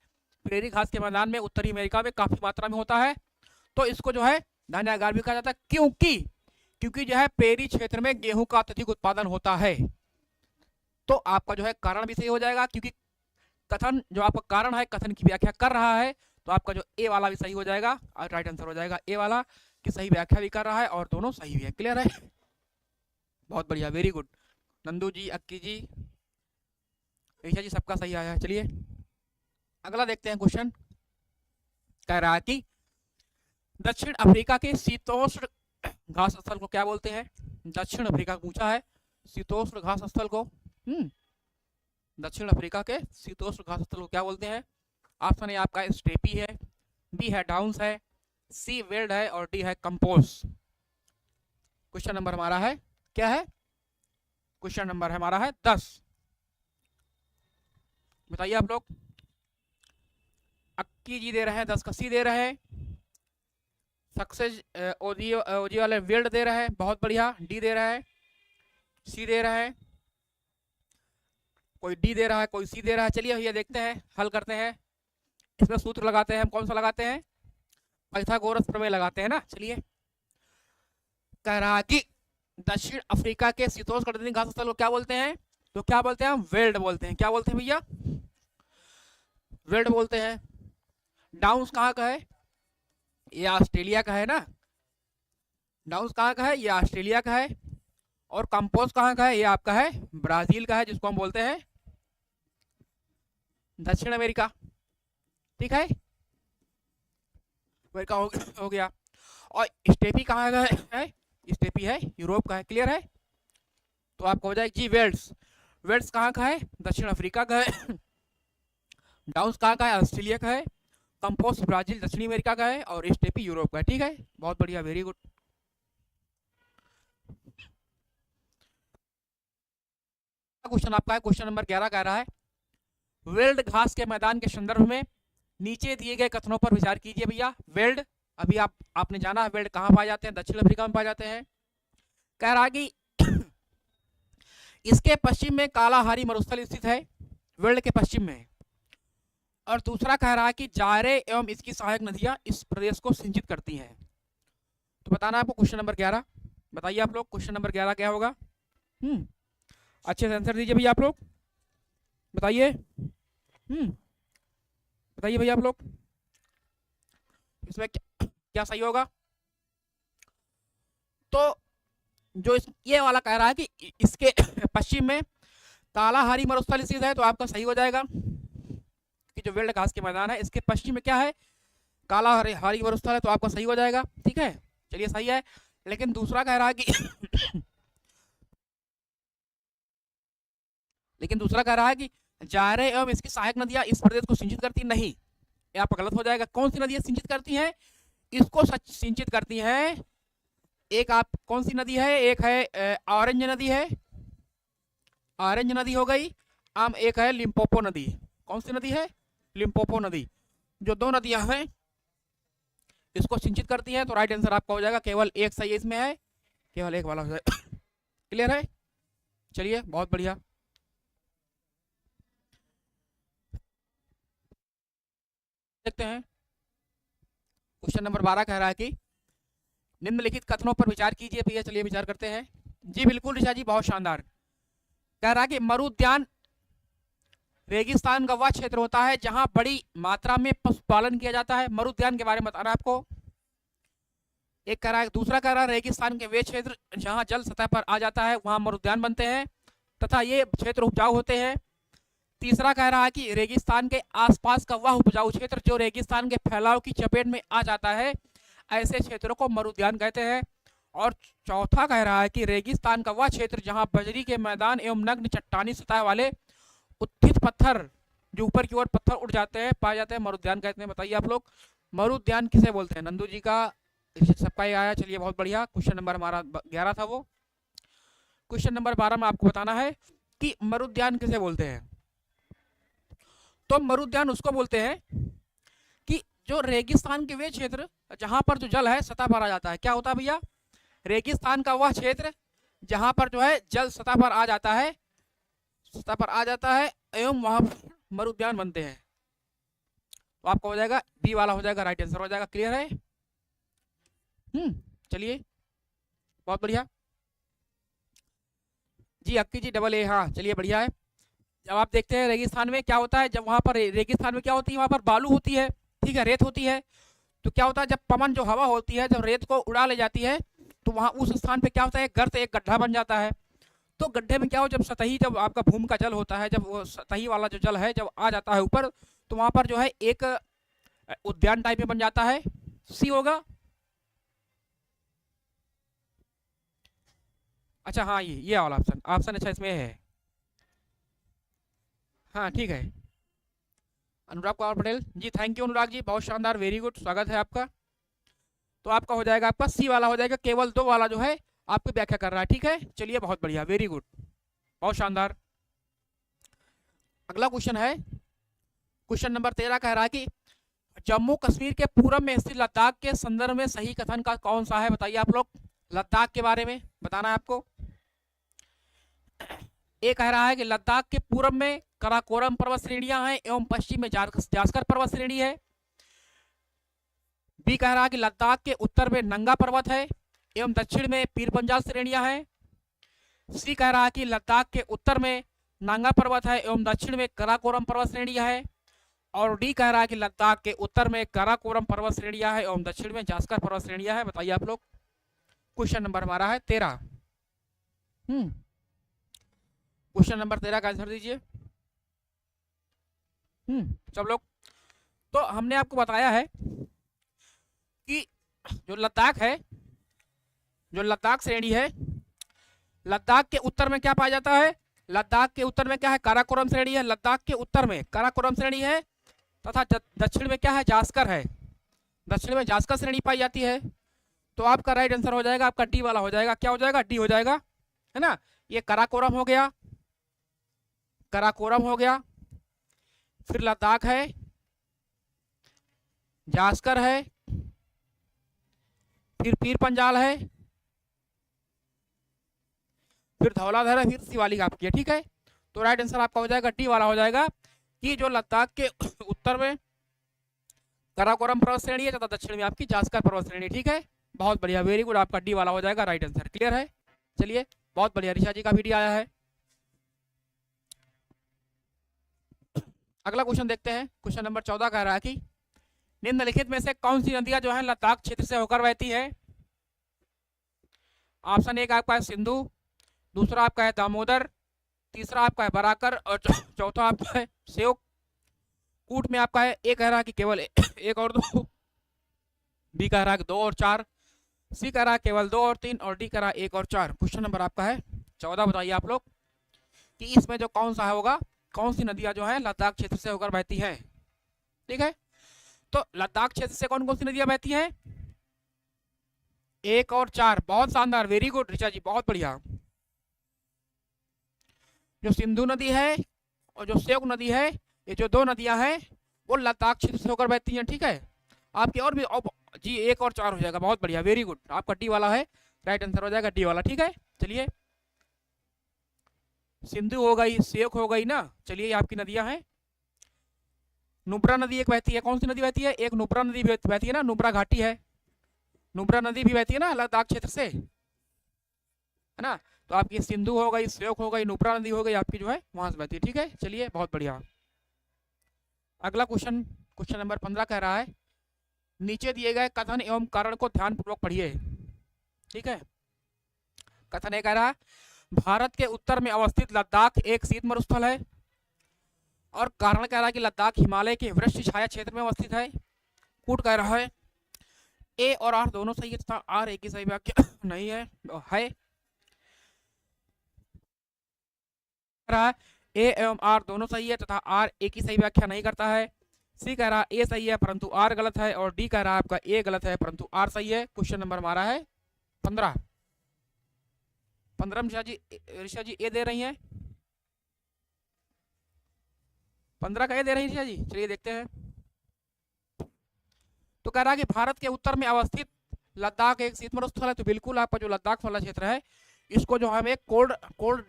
प्रेरी घास के मैदान में उत्तरी अमेरिका में काफी मात्रा में होता है। तो इसको जो है धान्यागार भी कहा जाता है, क्योंकि जो है प्रेरी क्षेत्र में गेहूं का अत्यधिक उत्पादन होता है। तो आपका जो है कारण भी सही हो जाएगा, क्योंकि कथन जो आपका कारण है कथन की व्याख्या कर रहा है, तो आपका जो ए वाला भी सही हो जाएगा, और राइट आंसर हो जाएगा ए वाला कि सही व्याख्या भी कर रहा है और दोनों सही भी है। क्लियर है? बहुत बढ़िया, वेरी गुड नंदू जी, अक्की जी, ईशा जी, सबका सही आया है। चलिए अगला देखते हैं क्वेश्चन। कह रहा है कि दक्षिण अफ्रीका के शीतोष्ण घास स्थल को क्या बोलते हैं। दक्षिण अफ्रीका पूछा है, शीतोष्ण घास स्थल को दक्षिण अफ्रीका के शीतोष्ण घास स्थल को क्या बोलते हैं। ऑप्शन ए आपका स्टेपी है, बी है डाउन्स है, सी वेल्ड है, और डी है कंपोज। क्वेश्चन नंबर हमारा है क्या है? क्वेश्चन नंबर है हमारा है 10। बताइए आप लोग। अक्की जी दे रहे हैं 10 का सी दे रहे हैं, सक्सेस ओजी वाले वेल्ड दे रहे हैं, बहुत बढ़िया। डी दे रहा है, सी दे रहा है, कोई डी दे रहा है, कोई सी दे रहा है। चलिए भैया देखते हैं, हल करते हैं। इसमें सूत्र लगाते हैं हम, कौन सा लगाते हैं? पाइथागोरस प्रमेय लगाते हैं ना। चलिए कह रहा है कि दक्षिण अफ्रीका के शीतोष्ण कटिबंधीय घास स्थल को क्या बोलते हैं? तो क्या बोलते हैं हम? वेल्ड बोलते हैं। क्या बोलते हैं भैया? वेल्ड बोलते हैं। डाउन्स कहाँ का है? ये ऑस्ट्रेलिया का है ना। डाउन्स कहाँ का है? ये ऑस्ट्रेलिया का है। और कंपोज कहाँ का है? ये आपका है ब्राजील का है, जिसको हम बोलते हैं दक्षिण अमेरिका। ठीक है, अमेरिका हो गया। और स्टेपी कहाँ का है? स्टेपी है यूरोप का है। क्लियर है? तो आपको हो जाएगा जी वेल्ड्स। वेल्ड्स कहाँ का है? दक्षिण अफ्रीका का है। डाउन्स कहाँ का है? ऑस्ट्रेलिया का है। कंपोस्ट ब्राजील दक्षिणी अमेरिका का है, और स्टेपी यूरोप का है। ठीक है, बहुत बढ़िया, वेरी गुड। क्वेश्चन आपका है, क्वेश्चन नंबर 11 कह रहा है वेल्ड घास के मैदान के संदर्भ में नीचे दिए गए कथनों पर विचार कीजिए भैया। वेल्ड अभी आपने जाना है वेल्ड कहाँ पाए जाते हैं, दक्षिण अफ्रीका में पाए जाते हैं। कह रहा कि इसके पश्चिम में कालाहारी मरुस्थल स्थित है, वेल्ड के पश्चिम में। और दूसरा कह रहा है कि जायरे एवं इसकी सहायक नदियां इस प्रदेश को सिंचित करती हैं। तो बताना आपको क्वेश्चन नंबर 11। बताइए आप लोग क्वेश्चन नंबर 11 क्या होगा। अच्छे से आंसर दीजिए भैया आप लोग, बताइए। बताइए भैया आप लोग इसमें क्या सही होगा। तो जो ये वाला कह रहा है कि इसके पश्चिम में कालाहारी मरुस्थल स्थित है, तो आपका सही हो जाएगा कि जो वेल्ड घास के मैदान है इसके पश्चिम में क्या है, कालाहारी मरुस्थल है, तो आपका सही हो जाएगा। ठीक है, चलिए सही है। लेकिन दूसरा कह रहा है कि लेकिन दूसरा कह रहा है कि जायरे एवं इसकी सहायक नदियां इस प्रदेश को सिंचित करती नहीं। ये आपका गलत हो जाएगा। कौन सी नदियां सिंचित करती हैं, इसको सिंचित करती हैं। एक आप कौन सी नदी है, एक है ऑरेंज नदी है, ऑरेंज नदी हो गई। एक है लिम्पोपो नदी। कौन सी नदी है, लिम्पोपो नदी। जो दो नदियां हैं इसको सिंचित करती हैं। तो राइट आंसर आपका हो जाएगा, केवल एक सही इसमें है, केवल एक वाला हो जाएगा। क्लियर है, चलिए बहुत बढ़िया। देखते हैं क्वेश्चन नंबर 12 कह रहा है कि निम्नलिखित कथनों पर विचार कीजिए भैया। चलिए विचार करते हैं। जी बिल्कुल ऋषा जी, बहुत शानदार। कह रहा है कि मरुद्यान रेगिस्तान का वह क्षेत्र होता है जहां बड़ी मात्रा में पशुपालन किया जाता है। मरुद्यान के बारे में बताना आपको। एक कह रहा है, दूसरा कह रहा है रेगिस्तान के वे क्षेत्र जहां जल सतह पर आ जाता है वहां मरुद्यान बनते हैं तथा ये क्षेत्र उपजाऊ होते हैं। तीसरा कह रहा है कि रेगिस्तान के आसपास का वह उपजाऊ क्षेत्र जो रेगिस्तान के फैलाव की चपेट में आ जाता है, ऐसे क्षेत्रों को मरुद्यान कहते हैं। और चौथा कह रहा है कि रेगिस्तान का वह क्षेत्र जहां बजरी के मैदान एवं नग्न चट्टानी सतह वाले उत्थित पत्थर जो ऊपर की ओर पत्थर उड़ जाते हैं पाए जाते हैं, मरुद्यान कहते हैं। बताइए आप लोग मरुद्यान किसे बोलते हैं। नंदू जी का सबका ही आया, चलिए बहुत बढ़िया। क्वेश्चन नंबर हमारा 11 था वो। क्वेश्चन नंबर 12 में आपको बताना है कि मरुद्यान किसे बोलते हैं। तो मरुद्यान उसको बोलते हैं कि जो रेगिस्तान के वे क्षेत्र जहां पर जो जल है सतह पर आ जाता है। क्या होता है भैया, रेगिस्तान का वह क्षेत्र जहां पर जो है जल सतह पर आ जाता है, सतह पर आ जाता है एवं वहां मरुद्यान बनते हैं। तो आपका हो जाएगा बी वाला हो जाएगा, राइट आंसर हो जाएगा। क्लियर है, चलिए बहुत बढ़िया जी। अक्की जी डबल ए, हाँ चलिए बढ़िया है। जब आप देखते हैं रेगिस्तान में क्या होता है, जब वहां पर रेगिस्तान में क्या होती है, वहां पर बालू होती है, ठीक है, रेत होती है। तो क्या होता है, जब पवन जो हवा होती है जब रेत को उड़ा ले जाती है तो वहां उस स्थान पे क्या होता है, गर्त एक गड्ढा बन जाता है। तो गड्ढे में क्या हो, जब आपका भूमि का जल होता है, जब वो सतही वाला जो जल है जब आ जाता है ऊपर, तो वहां पर जो है एक उद्यान टाइप में बन जाता है। सी होगा। अच्छा हाँ, ये वाला ऑप्शन ऑप्शन अच्छा इसमें है। हाँ ठीक है। अनुराग कुमार पटेल जी, थैंक यू अनुराग जी, बहुत शानदार, वेरी गुड, स्वागत है आपका। तो आपका हो जाएगा, आपका सी वाला हो जाएगा, केवल दो वाला जो है आपकी व्याख्या कर रहा है। ठीक है, चलिए बहुत बढ़िया, वेरी गुड, बहुत शानदार। अगला क्वेश्चन है क्वेश्चन नंबर 13 कह रहा है कि जम्मू कश्मीर के पूरब में स्थित लद्दाख के संदर्भ में सही कथन का कौन सा है। बताइए आप लोग, लद्दाख के बारे में बताना है आपको। ए कह रहा है कि लद्दाख के पूरब में कराकोरम पर्वत श्रेणियां हैं एवं पश्चिम में जास्कर पर्वत श्रेणी है। बी कह रहा है कि लद्दाख के उत्तर में नंगा पर्वत है एवं दक्षिण में पीरपंजाल श्रेणियां हैं। सी कह रहा है कि लद्दाख के उत्तर में नांगा पर्वत है एवं दक्षिण में कराकोरम पर्वत श्रेणियां है। और डी कह रहा है कि लद्दाख के उत्तर में कराकोरम पर्वत श्रेणियां है एवं दक्षिण में जास्कर पर्वत श्रेणियां है। बताइए आप लोग, क्वेश्चन नंबर हमारा है 13। क्वेश्चन नंबर 13 का आंसर दीजिए सब लोग। तो हमने आपको बताया है कि जो लद्दाख है, जो लद्दाख श्रेणी है, लद्दाख के उत्तर में क्या पाया जाता है, लद्दाख के उत्तर में क्या है, काराकोरम श्रेणी है। लद्दाख के उत्तर में काराकोरम श्रेणी है तथा दक्षिण में क्या है, जास्कर है। दक्षिण में जास्कर श्रेणी पाई जाती है। तो आपका राइट आंसर हो जाएगा, आपका डी वाला हो जाएगा। क्या हो जाएगा, डी हो जाएगा, है ना। ये काराकोरम हो गया, काराकोरम हो गया, फिर लद्दाख है, जास्कर है, फिर पीर पंजाल है, फिर धौलाधर है, फिर शिवालिक आपकी है। ठीक है, तो राइट आंसर आपका हो जाएगा डी वाला हो जाएगा कि जो लद्दाख के उत्तर में काराकोरम पर्वत श्रेणी है तथा दक्षिण में आपकी जास्कर पर्वत श्रेणी। ठीक है, बहुत बढ़िया, वेरी गुड, आपका डी वाला हो जाएगा राइट आंसर। क्लियर है, चलिए बहुत बढ़िया, ऋषा जी का वीडियो आया है। अगला क्वेश्चन देखते हैं, क्वेश्चन नंबर 14 कह रहा है कि निम्नलिखित में से कौन सी नदियां जो है लद्दाख क्षेत्र से होकर बहती है। ऑप्शन एक आपका है सिंधु, दूसरा आपका है दामोदर, तीसरा आपका है बराकर और चौथा आपका है श्योक। कूट में आपका है ए कह रहा है कि केवल एक और दो, बी कह रहा है 2 और 4, सी कह रहा है केवल 2 और 3 और डी कह रहा है 1 और 4। क्वेश्चन नंबर आपका है 14, बताइए आप लोग कि इसमें जो कौन सा होगा, कौन सी नदियां जो है लद्दाख क्षेत्र से होकर बहती है। ठीक है, तो लद्दाख क्षेत्र से कौन कौन सी नदियां बहती हैं, 1 और 4, बहुत शानदार, वेरी गुड ऋचा जी, बहुत बढ़िया। जो सिंधु नदी है और जो श्योक नदी है, ये जो 2 नदियां हैं वो लद्दाख क्षेत्र से होकर बहती हैं। ठीक है, आपकी और भी जी 1 और 4 हो जाएगा, बहुत बढ़िया, वेरी गुड, आपका डी वाला है राइट आंसर हो जाएगा, डी वाला। ठीक है, चलिए सिंधु हो गई, श्योक हो गई ना, चलिए ये आपकी नदियां हैं। नुब्रा नदी एक बहती है, कौन सी नदी बहती है, एक नुब्रा नदी बहती है ना, नुब्रा घाटी है, नुब्रा नदी भी बहती है ना लद्दाख क्षेत्र से, है ना। तो आपकी सिंधु हो गई, श्योक हो गई, नुब्रा नदी हो गई, आपकी जो है वहां से बहती है। ठीक है, चलिए बहुत बढ़िया। अगला क्वेश्चन, क्वेश्चन नंबर 15 कह रहा है नीचे दिए गए कथन एवं कारण को ध्यानपूर्वक पढ़िए। ठीक है, कथन ये कह रहा है भारत के उत्तर में अवस्थित लद्दाख एक शीत मरुस्थल है, और कारण कह रहा है कि लद्दाख हिमालय के वृक्ष छाया क्षेत्र में अवस्थित है। कूट कह रहा है ए और आर दोनों सही है तथा आर एक ही सही व्याख्या नहीं है, रहा है ए एवं आर दोनों सही है तथा आर एक ही सही व्याख्या नहीं करता है। सी कह रहा है ए सही है परंतु आर गलत है, और डी कह रहा है आपका ए गलत है परंतु आर सही है। क्वेश्चन नंबर हमारा है 15 में ऋषा जी ए दे रही हैं, 15 का ए दे रही है ऋषा जी, चलिए देखते हैं। तो कह रहा है कि भारत के उत्तर में अवस्थित लद्दाख एक शीत मरुस्थल है, तो बिल्कुल आपका जो लद्दाख वाला क्षेत्र है इसको जो हम एक कोल्ड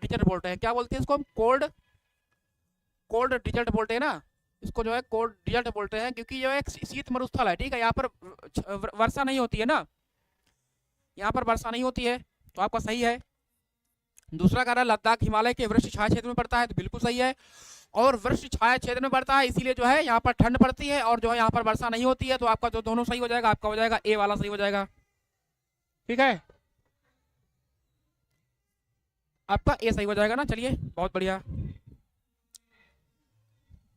डिजर्ट बोलते हैं। क्या बोलते हैं इसको हम, कोल्ड डिजर्ट बोलते हैं ना, इसको जो है कोल्ड डिजर्ट बोलते हैं, क्योंकि जो एक शीत मरुस्थल है। ठीक है, यहाँ पर वर्षा नहीं होती है ना, यहाँ पर वर्षा नहीं होती है, तो आपका सही है। दूसरा कह रहा है लद्दाख हिमालय के वृक्ष छाया क्षेत्र में पड़ता है, तो बिल्कुल सही है, और वृक्ष छाया क्षेत्र में पड़ता है इसीलिए जो है यहाँ पर ठंड पड़ती है और जो है यहाँ पर वर्षा नहीं होती है, तो आपका जो दोनों सही हो जाएगा, आपका हो जाएगा ए वाला सही हो जाएगा। ठीक है, आपका ए सही हो जाएगा ना, चलिए बहुत बढ़िया।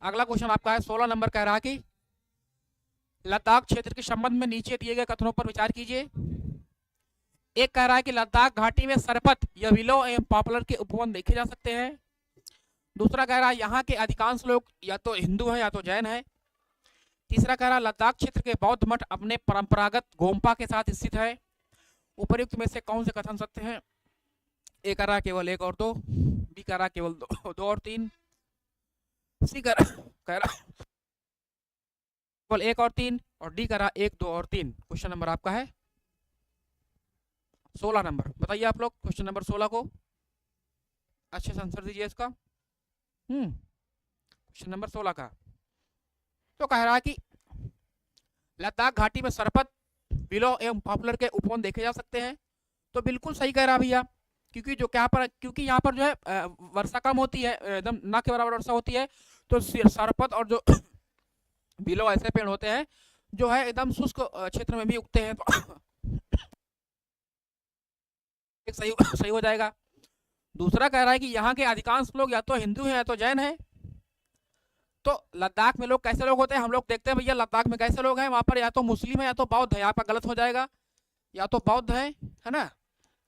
अगला क्वेश्चन आपका है 16 नंबर, कह रहा है कि लद्दाख क्षेत्र के संबंध में नीचे दिए गए कथनों पर विचार कीजिए। एक कह रहा है कि लद्दाख घाटी में सरपत या विलो एवं पॉपुलर के उपवन देखे जा सकते हैं। दूसरा कह रहा है यहाँ के अधिकांश लोग या तो हिंदू हैं या तो जैन हैं। तीसरा कह रहा है लद्दाख क्षेत्र के बौद्ध मठ अपने परंपरागत गोम्पा के साथ स्थित है। उपयुक्त में से कौन से कथन सत्य हैं। ए कह रहा है केवल 1 और 2, बी कह रहा है केवल 2 और 3, सी कह रहा केवल 1 और 3, और डी कह रहा 1, 2 और 3। क्वेश्चन नंबर आपका है 16 नंबर, बताइए आप लोग क्वेश्चन नंबर 16 को अच्छे से आंसर दीजिए इसका। क्वेश्चन नंबर 16 का तो कह रहा है कि लद्दाख घाटी में सरपत, विलो एवं पॉपुलर के उपवन देखे जा सकते हैं, तो बिल्कुल सही कह रहा भैया, क्योंकि जो क्योंकि यहाँ पर जो है वर्षा कम होती है, एकदम ना के बराबर वर्षा होती है, तो सरपत और जो विलो ऐसे पेड़ होते हैं जो है एकदम शुष्क क्षेत्र में भी उगते हैं, तो सही हो जाएगा। दूसरा कह रहा है कि यहाँ के अधिकांश लोग या तो हिंदू हैं या तो जैन हैं। तो लद्दाख में लोग कैसे लोग होते हैं, हम लोग देखते हैं भैया लद्दाख में कैसे लोग हैं, वहाँ पर या तो मुस्लिम है या तो बौद्ध है। यहाँ पर गलत हो जाएगा, या तो बौद्ध है ना,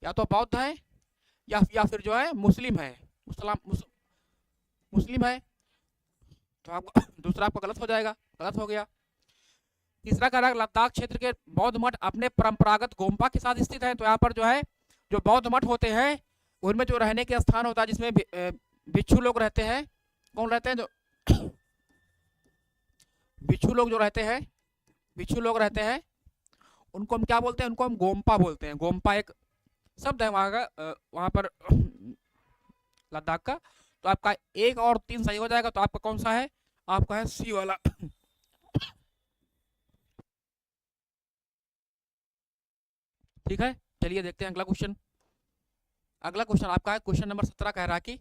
या तो बौद्ध है या फिर जो है मुस्लिम है, मुस्लिम है, तो आप दूसरा आपका गलत हो जाएगा, गलत हो गया। तीसरा कह रहा है लद्दाख क्षेत्र के बौद्ध मठ अपने परंपरागत गोम्पा के साथ स्थित है, तो यहाँ पर जो है जो बौद्ध मठ होते हैं उनमें जो रहने के स्थान होता है जिसमें भिक्षु लोग रहते हैं। कौन रहते हैं, जो भिक्षु लोग जो रहते हैं, भिक्षु लोग रहते हैं, उनको हम क्या बोलते हैं, उनको हम गोम्पा बोलते हैं। गोम्पा एक शब्द है वहाँ का, वहाँ पर लद्दाख का। तो आपका 1 और 3 सही हो जाएगा। तो आपका कौन सा है, आपका है सी वाला। ठीक है, चलिए देखते हैं अगला क्वेश्चन। अगला क्वेश्चन आपका है क्वेश्चन नंबर 17, कह रहा है कि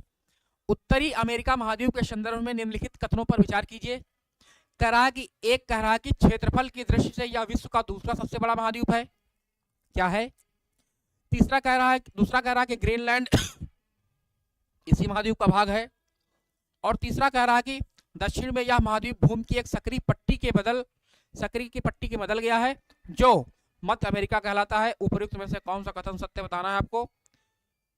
उत्तरी अमेरिका महाद्वीप के संदर्भ में निम्नलिखित कथनों पर विचार कीजिए। कह रहा है कि एक कह रहा है कि क्षेत्रफल की दृष्टि से यह विश्व का दूसरा सबसे बड़ा महाद्वीप है, क्या है। तीसरा कह रहा है, दूसरा कह रहा है कि ग्रीनलैंड इसी महाद्वीप का भाग है। और तीसरा कह रहा है कि दक्षिण में यह महाद्वीप भूमि की एक सक्रिय पट्टी के बदल गया है, जो मध्य अमेरिका कहलाता है। उपर्युक्त में से कौन सा कथन सत्य बताना है आपको।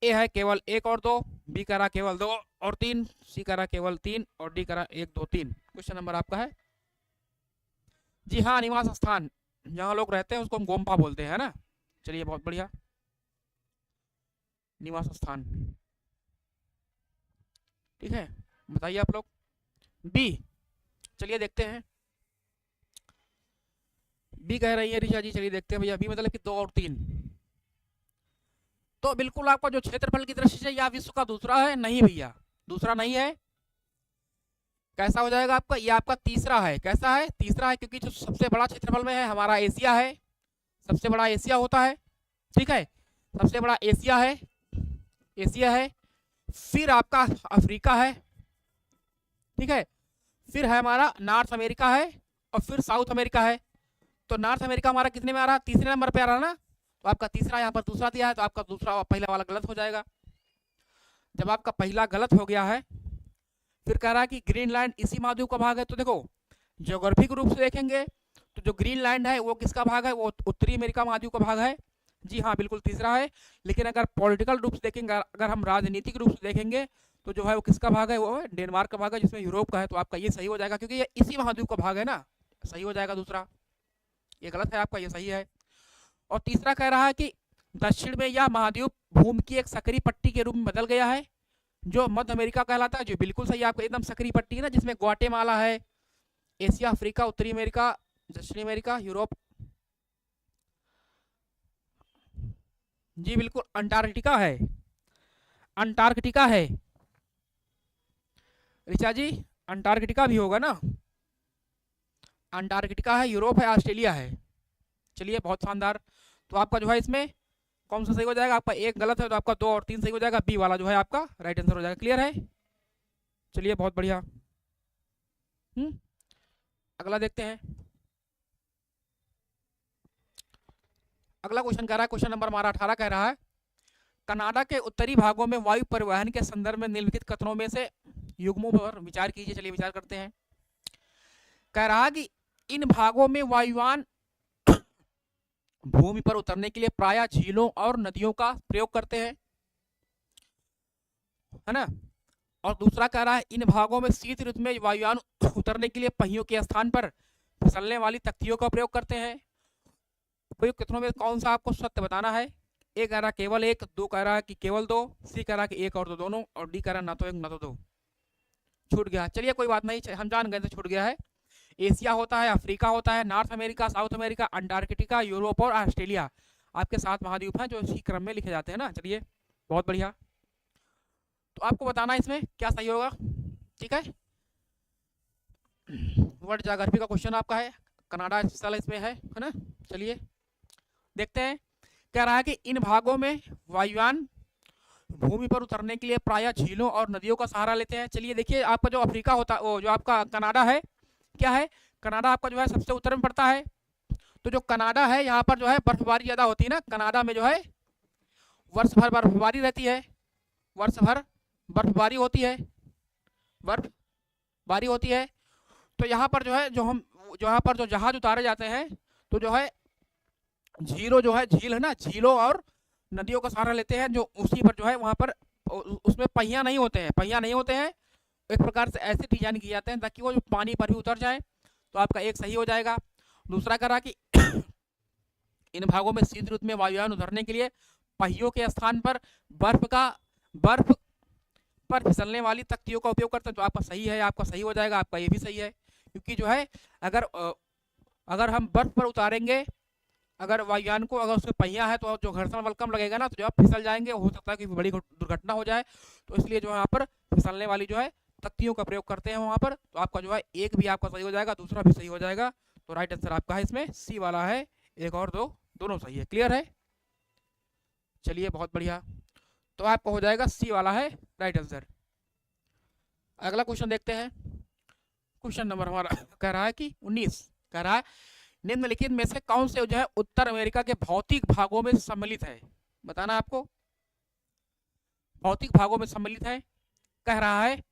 ए है केवल 1 और 2, बी कह रहा केवल 2 और 3, सी कह रहा केवल 3 और डी कह रहा 1 2 3। क्वेश्चन नंबर आपका है जी हाँ, निवास स्थान जहाँ लोग रहते हैं उसको हम गोम्पा बोलते हैं ना। चलिए बहुत बढ़िया, निवास स्थान। ठीक है, बताइए आप लोग। बी, चलिए देखते हैं। बी कह रही है ऋचा जी, चलिए देखते हैं भैया। बी मतलब कि 2 और 3। तो बिल्कुल आपका जो क्षेत्रफल की दृष्टि से यह विश्व का दूसरा है, नहीं भैया, दूसरा नहीं है। कैसा हो जाएगा आपका, ये आपका तीसरा है। कैसा है, तीसरा है, क्योंकि जो सबसे बड़ा क्षेत्रफल में है हमारा एशिया है, सबसे बड़ा एशिया होता है। ठीक है, सबसे बड़ा एशिया है, एशिया है। फिर आपका अफ्रीका है, ठीक है। फिर है हमारा नॉर्थ अमेरिका है, और फिर साउथ अमेरिका है। तो नॉर्थ अमेरिका हमारा कितने में आ रहा है, तीसरे नंबर पे आ रहा है ना। तो आपका तीसरा यहाँ पर दूसरा दिया है, तो आपका दूसरा पहला वाला गलत हो जाएगा। जब आपका पहला गलत हो गया है, फिर कह रहा है कि ग्रीनलैंड इसी महाद्वीप का भाग है। तो देखो ज्योग्राफिक रूप से देखेंगे तो जो ग्रीनलैंड है वो किसका भाग है, वो उत्तरी अमेरिका महाद्वीप का भाग है। जी हाँ, बिल्कुल तीसरा है। लेकिन अगर पॉलिटिकल रूप से देखेंगे, अगर हम राजनीतिक रूप से देखेंगे तो जो है वो किसका भाग है, वो है डेनमार्क का भाग है, जिसमें यूरोप का है। तो आपका ये सही हो जाएगा, क्योंकि ये इसी महाद्वीप का भाग है ना, सही हो जाएगा दूसरा। ये गलत है आपका, ये सही है। और तीसरा कह रहा है कि दक्षिण में यह महाद्वीप भूमि की एक सक्रिय पट्टी के रूप में बदल गया है, जो मध्य अमेरिका कहलाता है। जो बिल्कुल सही, आपको एकदम सक्रिय पट्टी है ना, जिसमें ग्वाटेमाला है, एशिया, अफ्रीका, उत्तरी अमेरिका, दक्षिणी अमेरिका, यूरोप। जी बिल्कुल, अंटार्कटिका है, अंटार्कटिका है ऋचा जी, अंटार्कटिका भी होगा ना। अंटार्कटिका है, यूरोप है, ऑस्ट्रेलिया है। चलिए बहुत शानदार। तो आपका जो है इसमें कौन सा सही हो जाएगा, आपका एक गलत है, तो आपका 2 और 3 सही हो जाएगा। बी वाला जो है आपका राइट आंसर हो जाएगा। क्लियर है, चलिए बहुत बढ़िया। अगला देखते हैं। अगला क्वेश्चन कह रहा है, क्वेश्चन नंबर हमारा 18 कह रहा है, कनाडा के उत्तरी भागों में वायु परिवहन के संदर्भ में निम्नलिखित कथनों में से युग्मों पर विचार कीजिए। चलिए विचार करते हैं। कह रहा है कि इन भागों में वायुयान भूमि पर उतरने के लिए प्रायः झीलों और नदियों का प्रयोग करते हैं, है ना। और दूसरा कह रहा है, इन भागों में शीत ऋतु में वायुयान उतरने के लिए पहियों के स्थान पर फिसलने वाली तख्तियों का प्रयोग करते हैं। उपयुक्त कथनों में कौन सा आपको सत्य बताना है। ए कह रहा केवल 1, 2 कह रहा कि केवल 2, सी कह रहा कि 1 और 2 दोनों, और डी कह रहा ना तो 1 ना तो 2। छूट गया, चलिए कोई बात नहीं, हम जान गए थे छूट गया है। एशिया होता है, अफ्रीका होता है, north America, south America, Antarctica, Europe और ऑस्ट्रेलिया, आपके 7 महाद्वीप हैं जो इसी क्रम में लिखे जाते हैं ना। चलिए बहुत बढ़िया। तो आपको बताना इसमें क्या सही होगा, ठीक है। वर्ल्ड ज्योग्राफी का क्वेश्चन आपका है, कनाडा साल इसमें है ना। चलिए देखते हैं। कह रहा है कि इन भागों में वायुयान भूमि पर उतरने के लिए प्रायः झीलों और नदियों का सहारा लेते हैं। चलिए देखिए, आपका जो अफ्रीका होता है, जो आपका कनाडा है, क्या है, कनाडा आपका जो है सबसे उत्तर में पड़ता है। तो जो कनाडा है, यहाँ पर जो है बर्फबारी ज्यादा होती है ना। कनाडा में जो है वर्ष भर बर्फबारी रहती है, वर्ष भर बर्फबारी होती है, बर्फबारी होती है। तो यहाँ पर जो है, यहाँ पर जो जहाज उतारे जाते हैं, तो जो है झीलों, जो है झील है ना, झीलों और नदियों का सहारा लेते हैं। जो उसी पर जो है वहाँ पर उसमें पहिया नहीं होते हैं, पहिया नहीं होते हैं, एक प्रकार से ऐसे डिजाइन किए जाते हैं ताकि वो पानी पर भी उतर जाए। तो आपका एक सही हो जाएगा। दूसरा कह रहा कि इन भागों में शीत ऋतु में वायुयान उतरने के लिए पहियों के स्थान पर बर्फ पर फिसलने वाली तख्तियों का उपयोग करते हैं। तो आपका सही है, आपका सही हो जाएगा, आपका ये भी सही है। क्योंकि जो है अगर हम बर्फ पर उतारेंगे अगर वायुयान को अगर उसमें पहिया है तो जो घर्षण बल कम लगेगा ना, तो जो आप फिसल जाएंगे, हो सकता है कि बड़ी दुर्घटना हो जाए। तो इसलिए जो है यहाँ पर फिसलने वाली जो है तख्तियों का प्रयोग करते हैं वहाँ पर। तो आपका जो है एक भी आपका सही हो जाएगा, दूसरा भी सही हो जाएगा। तो राइट आंसर आपका है इसमें सी वाला है, एक और दो दोनों सही है। क्लियर है? चलिए बहुत बढ़िया, तो आपका हो जाएगा सी वाला है राइट आंसर। अगला क्वेश्चन देखते हैं। क्वेश्चन नंबर हमारा कह रहा है कि 19 कह रहा है निम्नलिखित में से कौन से जो है उत्तर अमेरिका के भौतिक भागों में सम्मिलित है। बताना आपको, भौतिक भागों में सम्मिलित है। कह रहा है,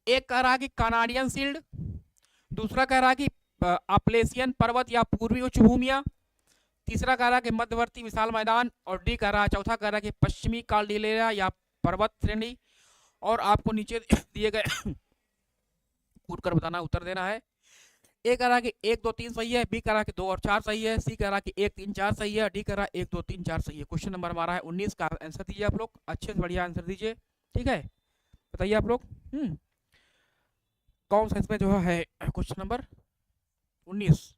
एक कह रहा है कि कनाडियन शील्ड, दूसरा कह रहा है कि अपलेशियन पर्वत या पूर्वी उच्च भूमियां, तीसरा कह रहा है कि मध्यवर्ती विशाल मैदान, और डी कह रहा है, चौथा कह रहा है कि पश्चिमी कार्डिलेरा या पर्वत श्रेणी। और आपको नीचे दिए गए कूट कर बताना, उत्तर देना है। ए कह रहा है कि 1 2 3 सही है, बी कह रहा है कि 2 और 4 सही है, सी कह रहा है कि 1 3 4 सही है, डी कह रहा है 1 2 3 4 सही है। क्वेश्चन नंबर हमारा है 19 का आंसर दीजिए आप लोग, अच्छे से बढ़िया आंसर दीजिए। ठीक है, बताइए आप लोग कौन सा इसमें जो है क्वेश्चन नंबर 19।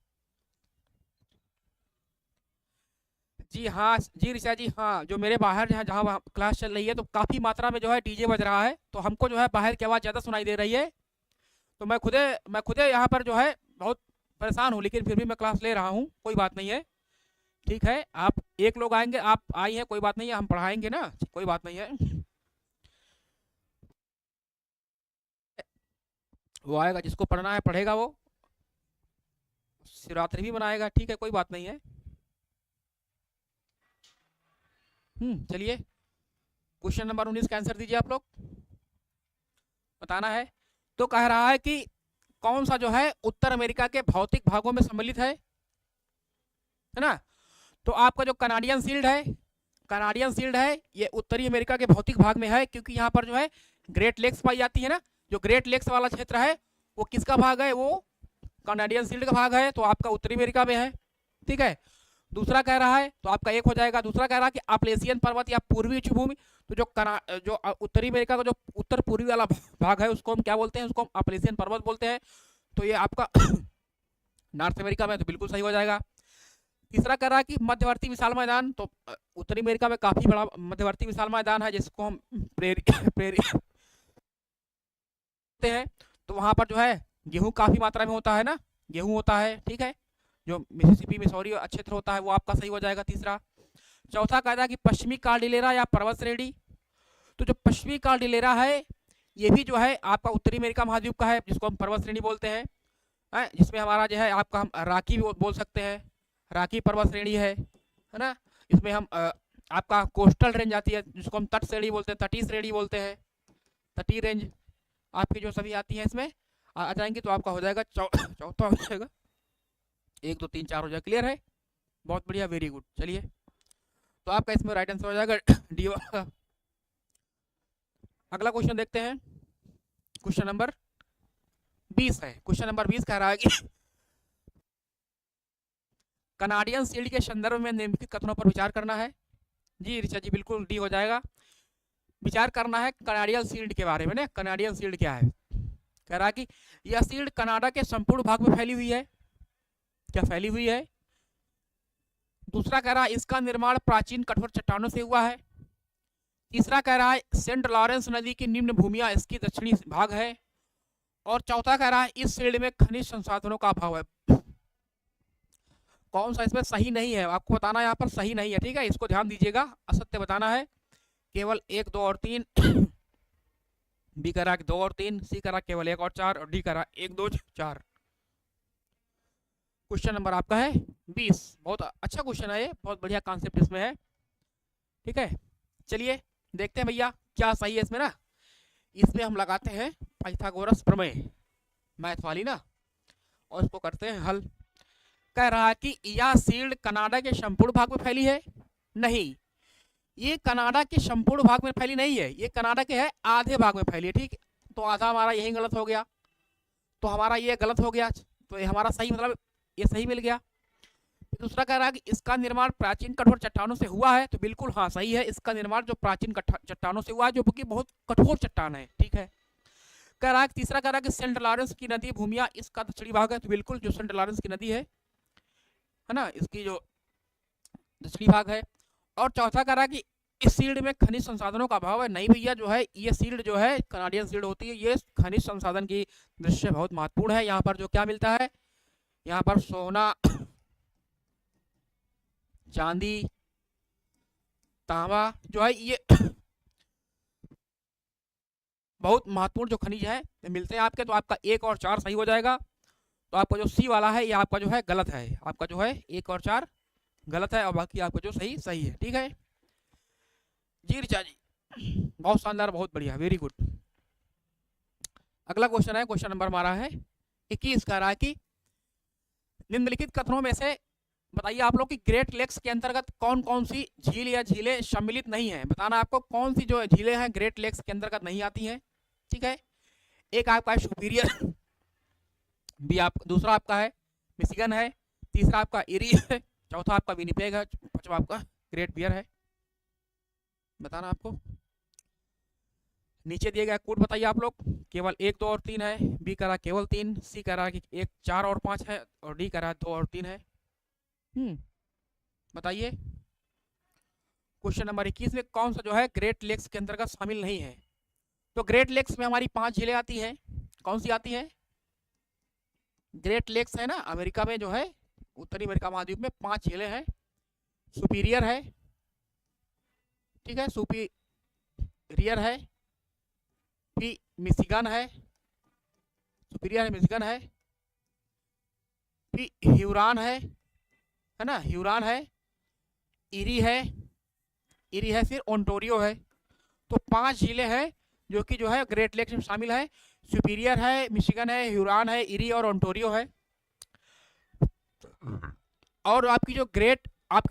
जी हाँ जी ऋषा जी, हाँ जो मेरे बाहर जहाँ जहाँ क्लास चल रही है तो काफ़ी मात्रा में जो है डीजे बज रहा है, तो हमको जो है बाहर की आवाज़ ज़्यादा सुनाई दे रही है। तो मैं खुदे यहाँ पर जो है बहुत परेशान हूँ, लेकिन फिर भी मैं क्लास ले रहा हूँ, कोई बात नहीं है। ठीक है, आप एक लोग आएंगे, आप आई हैं, कोई बात नहीं है, हम पढ़ाएंगे ना, कोई बात नहीं है। वो आएगा, जिसको पढ़ना है पढ़ेगा, वो शिवरात्रि भी मनाएगा। ठीक है, कोई बात नहीं है। चलिए क्वेश्चन नंबर 19 का आंसर दीजिए आप लोग, बताना है। तो कह रहा है कि कौन सा जो है उत्तर अमेरिका के भौतिक भागों में सम्मिलित है ना। तो आपका जो कनाडियन शील्ड है, कनाडियन शील्ड है, ये उत्तरी अमेरिका के भौतिक भाग में है, क्योंकि यहाँ पर जो है ग्रेट लेक्स पाई जाती है ना। जो ग्रेट लेक्स वाला क्षेत्र है वो किसका भाग है, वो कनाडियन शील्ड का भाग है, तो आपका उत्तरी अमेरिका में है। ठीक है, दूसरा कह रहा है, तो आपका एक हो जाएगा। दूसरा कह रहा है कि अपलेशियन पर्वत या पूर्वी उच्च भूमि, तो जो उत्तरी अमेरिका का जो उत्तर पूर्वी वाला भाग है उसको हम क्या बोलते हैं, उसको हम अपलेशियन पर्वत बोलते हैं। तो ये आपका नॉर्थ अमेरिका में, तो बिल्कुल सही हो जाएगा। तीसरा कह रहा है कि मध्यवर्ती विशाल मैदान, तो उत्तरी अमेरिका में काफी बड़ा मध्यवर्ती विशाल मैदान है, जिसको हम प्रेरी हैं। तो वहां पर जो है गेहूं काफी मात्रा में होता है ना, गेहूं होता है। ठीक है, जो मिसिसिपी मिसौरी क्षेत्र होता है वो आपका सही हो जाएगा तीसरा। चौथा कह रहा है कि पश्चिमी कार्डिलेरा या पर्वत श्रेणी, तो जो पश्चिमी कार्डिलेरा है ये भी जो है आपका उत्तरी अमेरिका महाद्वीप का है, जिसको हम पर्वत श्रेणी बोलते हैं। जिसमें हमारा जो है आपका हम राकी भी बोल सकते हैं, राकी पर्वत श्रेणी है ना। इसमें हम आपका कोस्टल रेंज आती है, जिसको हम तट श्रेणी बोलते हैं, तटीय श्रेणी बोलते हैं, तटीय रेंज आपकी जो सभी आती है इसमें आ जाएंगी। तो आपका हो जाएगा चौथा हो जाएगा, 1 2 3 4 हो जाएगा। क्लियर है, बहुत बढ़िया, वेरी गुड। चलिए, तो आपका इसमें राइट आंसर हो जाएगा डी। अगला क्वेश्चन देखते हैं, क्वेश्चन नंबर 20 है। क्वेश्चन नंबर 20 कह रहा है कि कनाडियन शील्ड के संदर्भ में निम्नलिखित कथनों पर विचार करना है। जी ऋचा जी, बिल्कुल डी हो जाएगा। विचार करना है कनाडियन शील्ड के बारे में ना। कनाडियन शील्ड क्या है, कह रहा है कि यह शील्ड कनाडा के संपूर्ण भाग में फैली हुई है। क्या फैली हुई है? दूसरा कह रहा है इसका निर्माण प्राचीन कठोर चट्टानों से हुआ है। तीसरा कह रहा है सेंट लॉरेंस नदी की निम्न भूमिया इसकी दक्षिणी भाग है। और चौथा कह रहा है इस शील्ड में खनिज संसाधनों का अभाव है। कौन सा इसमें सही नहीं है आपको बताना, यहाँ पर सही नहीं है। ठीक है, इसको ध्यान दीजिएगा, असत्य बताना है। केवल 1 2 और 3 बी कह रहा 2 और 3, सी कह रहा केवल 1 और 4, और डी कह रहा 1 2 4। क्वेश्चन नंबर आपका है 20। बहुत अच्छा क्वेश्चन है ये, बहुत बढ़िया कॉन्सेप्ट इसमें है। ठीक है, चलिए देखते हैं भैया क्या सही है इसमें ना। इसमें हम लगाते हैं पाइथागोरस प्रमेय, मैथ वाली ना, और इसको करते हैं हल। कह रहा है कि यह शील्ड कनाडा के संपूर्ण भाग में फैली है। नहीं, ये कनाडा के संपूर्ण भाग में फैली नहीं है, ये कनाडा के है आधे भाग में फैली है। ठीक, तो आधा हमारा यही गलत हो गया, तो हमारा ये गलत हो गया, तो ये हमारा सही मतलब ये सही मिल गया। दूसरा कह रहा है कि इसका निर्माण प्राचीन कठोर चट्टानों से हुआ है, तो बिल्कुल हाँ सही है, इसका निर्माण जो प्राचीन चट्टानों से हुआ है, जो कि बहुत कठोर चट्टान है। ठीक है, कह रहा है तीसरा कह रहा है कि सेंट लॉरेंस की नदी भूमिया इसका दक्षिणी भाग है, तो बिल्कुल जो सेंट लॉरेंस की नदी है ना, इसकी जो दक्षिणी भाग है। और चौथा कह रहा है कि इस शील्ड में खनिज संसाधनों का अभाव है। नहीं भैया, जो है ये शील्ड जो है कनाडियन शील्ड होती है, ये खनिज संसाधन की दृष्टि से बहुत महत्वपूर्ण है। यहाँ पर जो क्या मिलता है, यहाँ पर सोना, चांदी, तांबा जो है ये बहुत महत्वपूर्ण जो खनिज है मिलते हैं आपके। तो आपका 1 और 4 सही हो जाएगा। तो आपका जो सी वाला है ये आपका जो है गलत है, आपका जो है 1 और 4 गलत है और बाकी आपका जो सही सही है। ठीक है जी रिचा जी, बहुत शानदार, बहुत बढ़िया, वेरी गुड। अगला क्वेश्चन है, क्वेश्चन नंबर हमारा है 21 का रहा है कि निम्नलिखित कथनों में से बताइए आप लोग कि ग्रेट लेक्स के अंतर्गत कौन कौन सी झील या झीलें सम्मिलित नहीं है। बताना आपको कौन सी जो झीलें हैं ग्रेट लेक्स के अंतर्गत नहीं आती हैं। ठीक है, एक आपका है सुपीरियर, बी आप, दूसरा आपका है मिशिगन है, तीसरा आपका इरी है, चौथा आपका विनिपेग है, पांचवा आपका ग्रेट बियर है। बताना आपको, नीचे दिए गए कोड बताइए आप लोग। केवल 1, 2 और 3 है, बी कह रहा केवल 3, सी कह रहा कि 1, 4 और 5 है और डी कह रहा 2 और 3 है। बताइए क्वेश्चन नंबर 21 में कौन सा जो है ग्रेट लेक्स के अंतर्गत शामिल नहीं है। तो ग्रेट लेक्स में हमारी 5 झीलें आती हैं। कौन सी आती हैं? ग्रेट लेक्स है ना, अमेरिका में जो है, उत्तरी अमेरिका महाद्वीप में 5 झीलें हैं। सुपीरियर है, ठीक है, सुपीरियर है, फिर मिशिगन है, सुपीरियर है, मिशिगन है, फिर ह्यूरॉन है ना, ह्यूरॉन है, इरी है, इरी है, फिर ओंटारियो है। तो 5 झीलें हैं जो कि जो है ग्रेट लेक्स में शामिल है। सुपीरियर है, मिशिगन है, ह्यूरॉन है, इरी और ओंटारियो है। और आपकी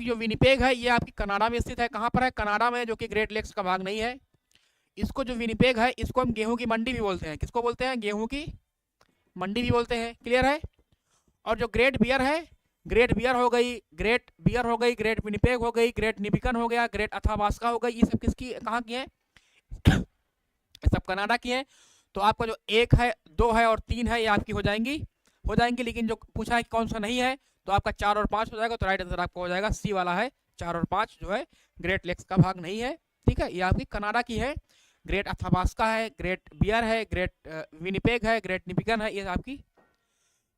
जो विनिपेग है ये आपकी कनाडा में स्थित है। कहाँ पर है? कनाडा में, जो कि ग्रेट लेक्स का भाग नहीं है। इसको जो विनिपेग है इसको हम गेहूं की मंडी भी बोलते हैं। किसको बोलते हैं? गेहूं की मंडी भी बोलते हैं। क्लियर है? और जो ग्रेट बियर है, ग्रेट बियर हो गई, ग्रेट बियर हो गई, ग्रेट विनिपेग हो गई, ग्रेट निबिकन हो गया, ग्रेट अथाबास्का हो गई, ये सब किसकी, कहाँ की है? ये सब कनाडा की है। तो आपका जो 1 है, 2 है और 3 है ये आपकी हो जाएंगी। लेकिन जो पूछा है कौन सा नहीं है, तो आपका 4 और 5 हो जाएगा। तो राइट आंसर आपका हो जाएगा सी वाला है, 4 और 5 जो है ग्रेट लेक्स का भाग नहीं है। ठीक है, ये आपकी कनाडा की है। ग्रेट अथाबास्का है, ग्रेट बियर है, ग्रेट विनिपेग है, ग्रेट निबिकन है, ये आपकी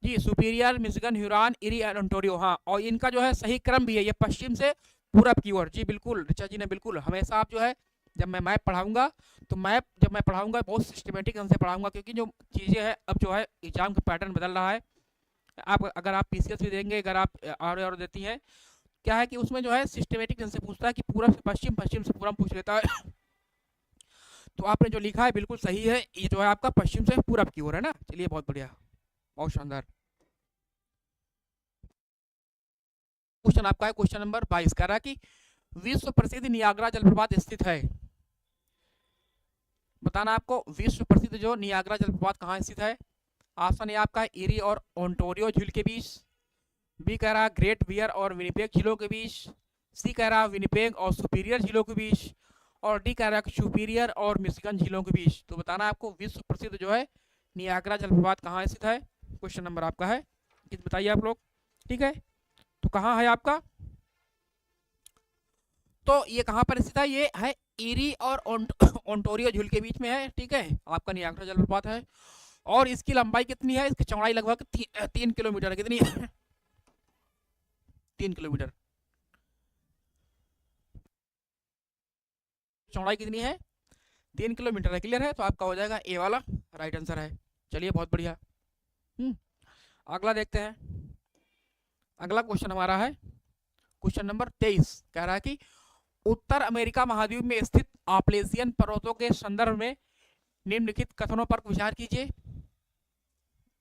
जी superior, Michigan, Huron, eri and Ontario. हाँ, और इनका जो है सही क्रम भी है, ये पश्चिम से पूरब की ओर। जी बिल्कुल रिचा जी ने बिल्कुल, हमेशा आप जो है जब मैं मैप पढ़ाऊंगा तो जब मैं पढ़ाऊंगा बहुत सिस्टमेटिक ढंग से पढ़ाऊंगा, क्योंकि जो चीज़ें हैं अब जो है एग्जाम का पैटर्न बदल रहा है। अगर आप पीसीएस भी देंगे, अगर आप और देती हैं, क्या है कि उसमें जो है सिस्टमेटिक ढंग से पूछता है कि पूरब से पश्चिम, पश्चिम से पूरब पूछ लेता है। तो आपने जो लिखा है बिल्कुल सही है, ये जो है आपका पश्चिम से पूरब की ओर है ना। चलिए बहुत बढ़िया, बहुत शानदार। क्वेश्चन आपका है क्वेश्चन नंबर 22 कह रहा है कि विश्व प्रसिद्ध नियाग्रा जलप्रपात स्थित है। बताना आपको विश्व प्रसिद्ध जो नियाग्रा जलप्रपात कहाँ स्थित है। ऑप्शन ए आपका है इरी और ओंटारियो झील के बीच, बी कह रहा ग्रेट बियर और विनिपेग झीलों के बीच, सी कह रहा विनिपेग और सुपीरियर झीलों के बीच, और डी कह रहा सुपीरियर और मिशिगन झीलों के बीच। तो बताना आपको विश्व प्रसिद्ध जो है नियाग्रा जलप्रपात कहाँ स्थित है। क्वेश्चन नंबर आपका है, बताइए आप लोग। ठीक है, तो कहाँ है आपका, तो ये कहाँ पर स्थित है, ये है इरी और ओंटारियो झील के बीच में है। ठीक है, आपका नियाग्रा जलप्रपात है। और इसकी लंबाई कितनी है, इसकी चौड़ाई लगभग 3 किलोमीटर है। कितनी है? 3 किलोमीटर चौड़ाई कितनी है? 3 किलोमीटर है। क्लियर है? तो आपका हो जाएगा ए वाला राइट आंसर है। चलिए बहुत बढ़िया। अगला देखते हैं। अगला क्वेश्चन हमारा है क्वेश्चन नंबर 23 कह रहा है कि उत्तर अमेरिका महाद्वीप में स्थित आपलेशियन पर्वतों के संदर्भ में निम्नलिखित कथनों पर विचार कीजिए।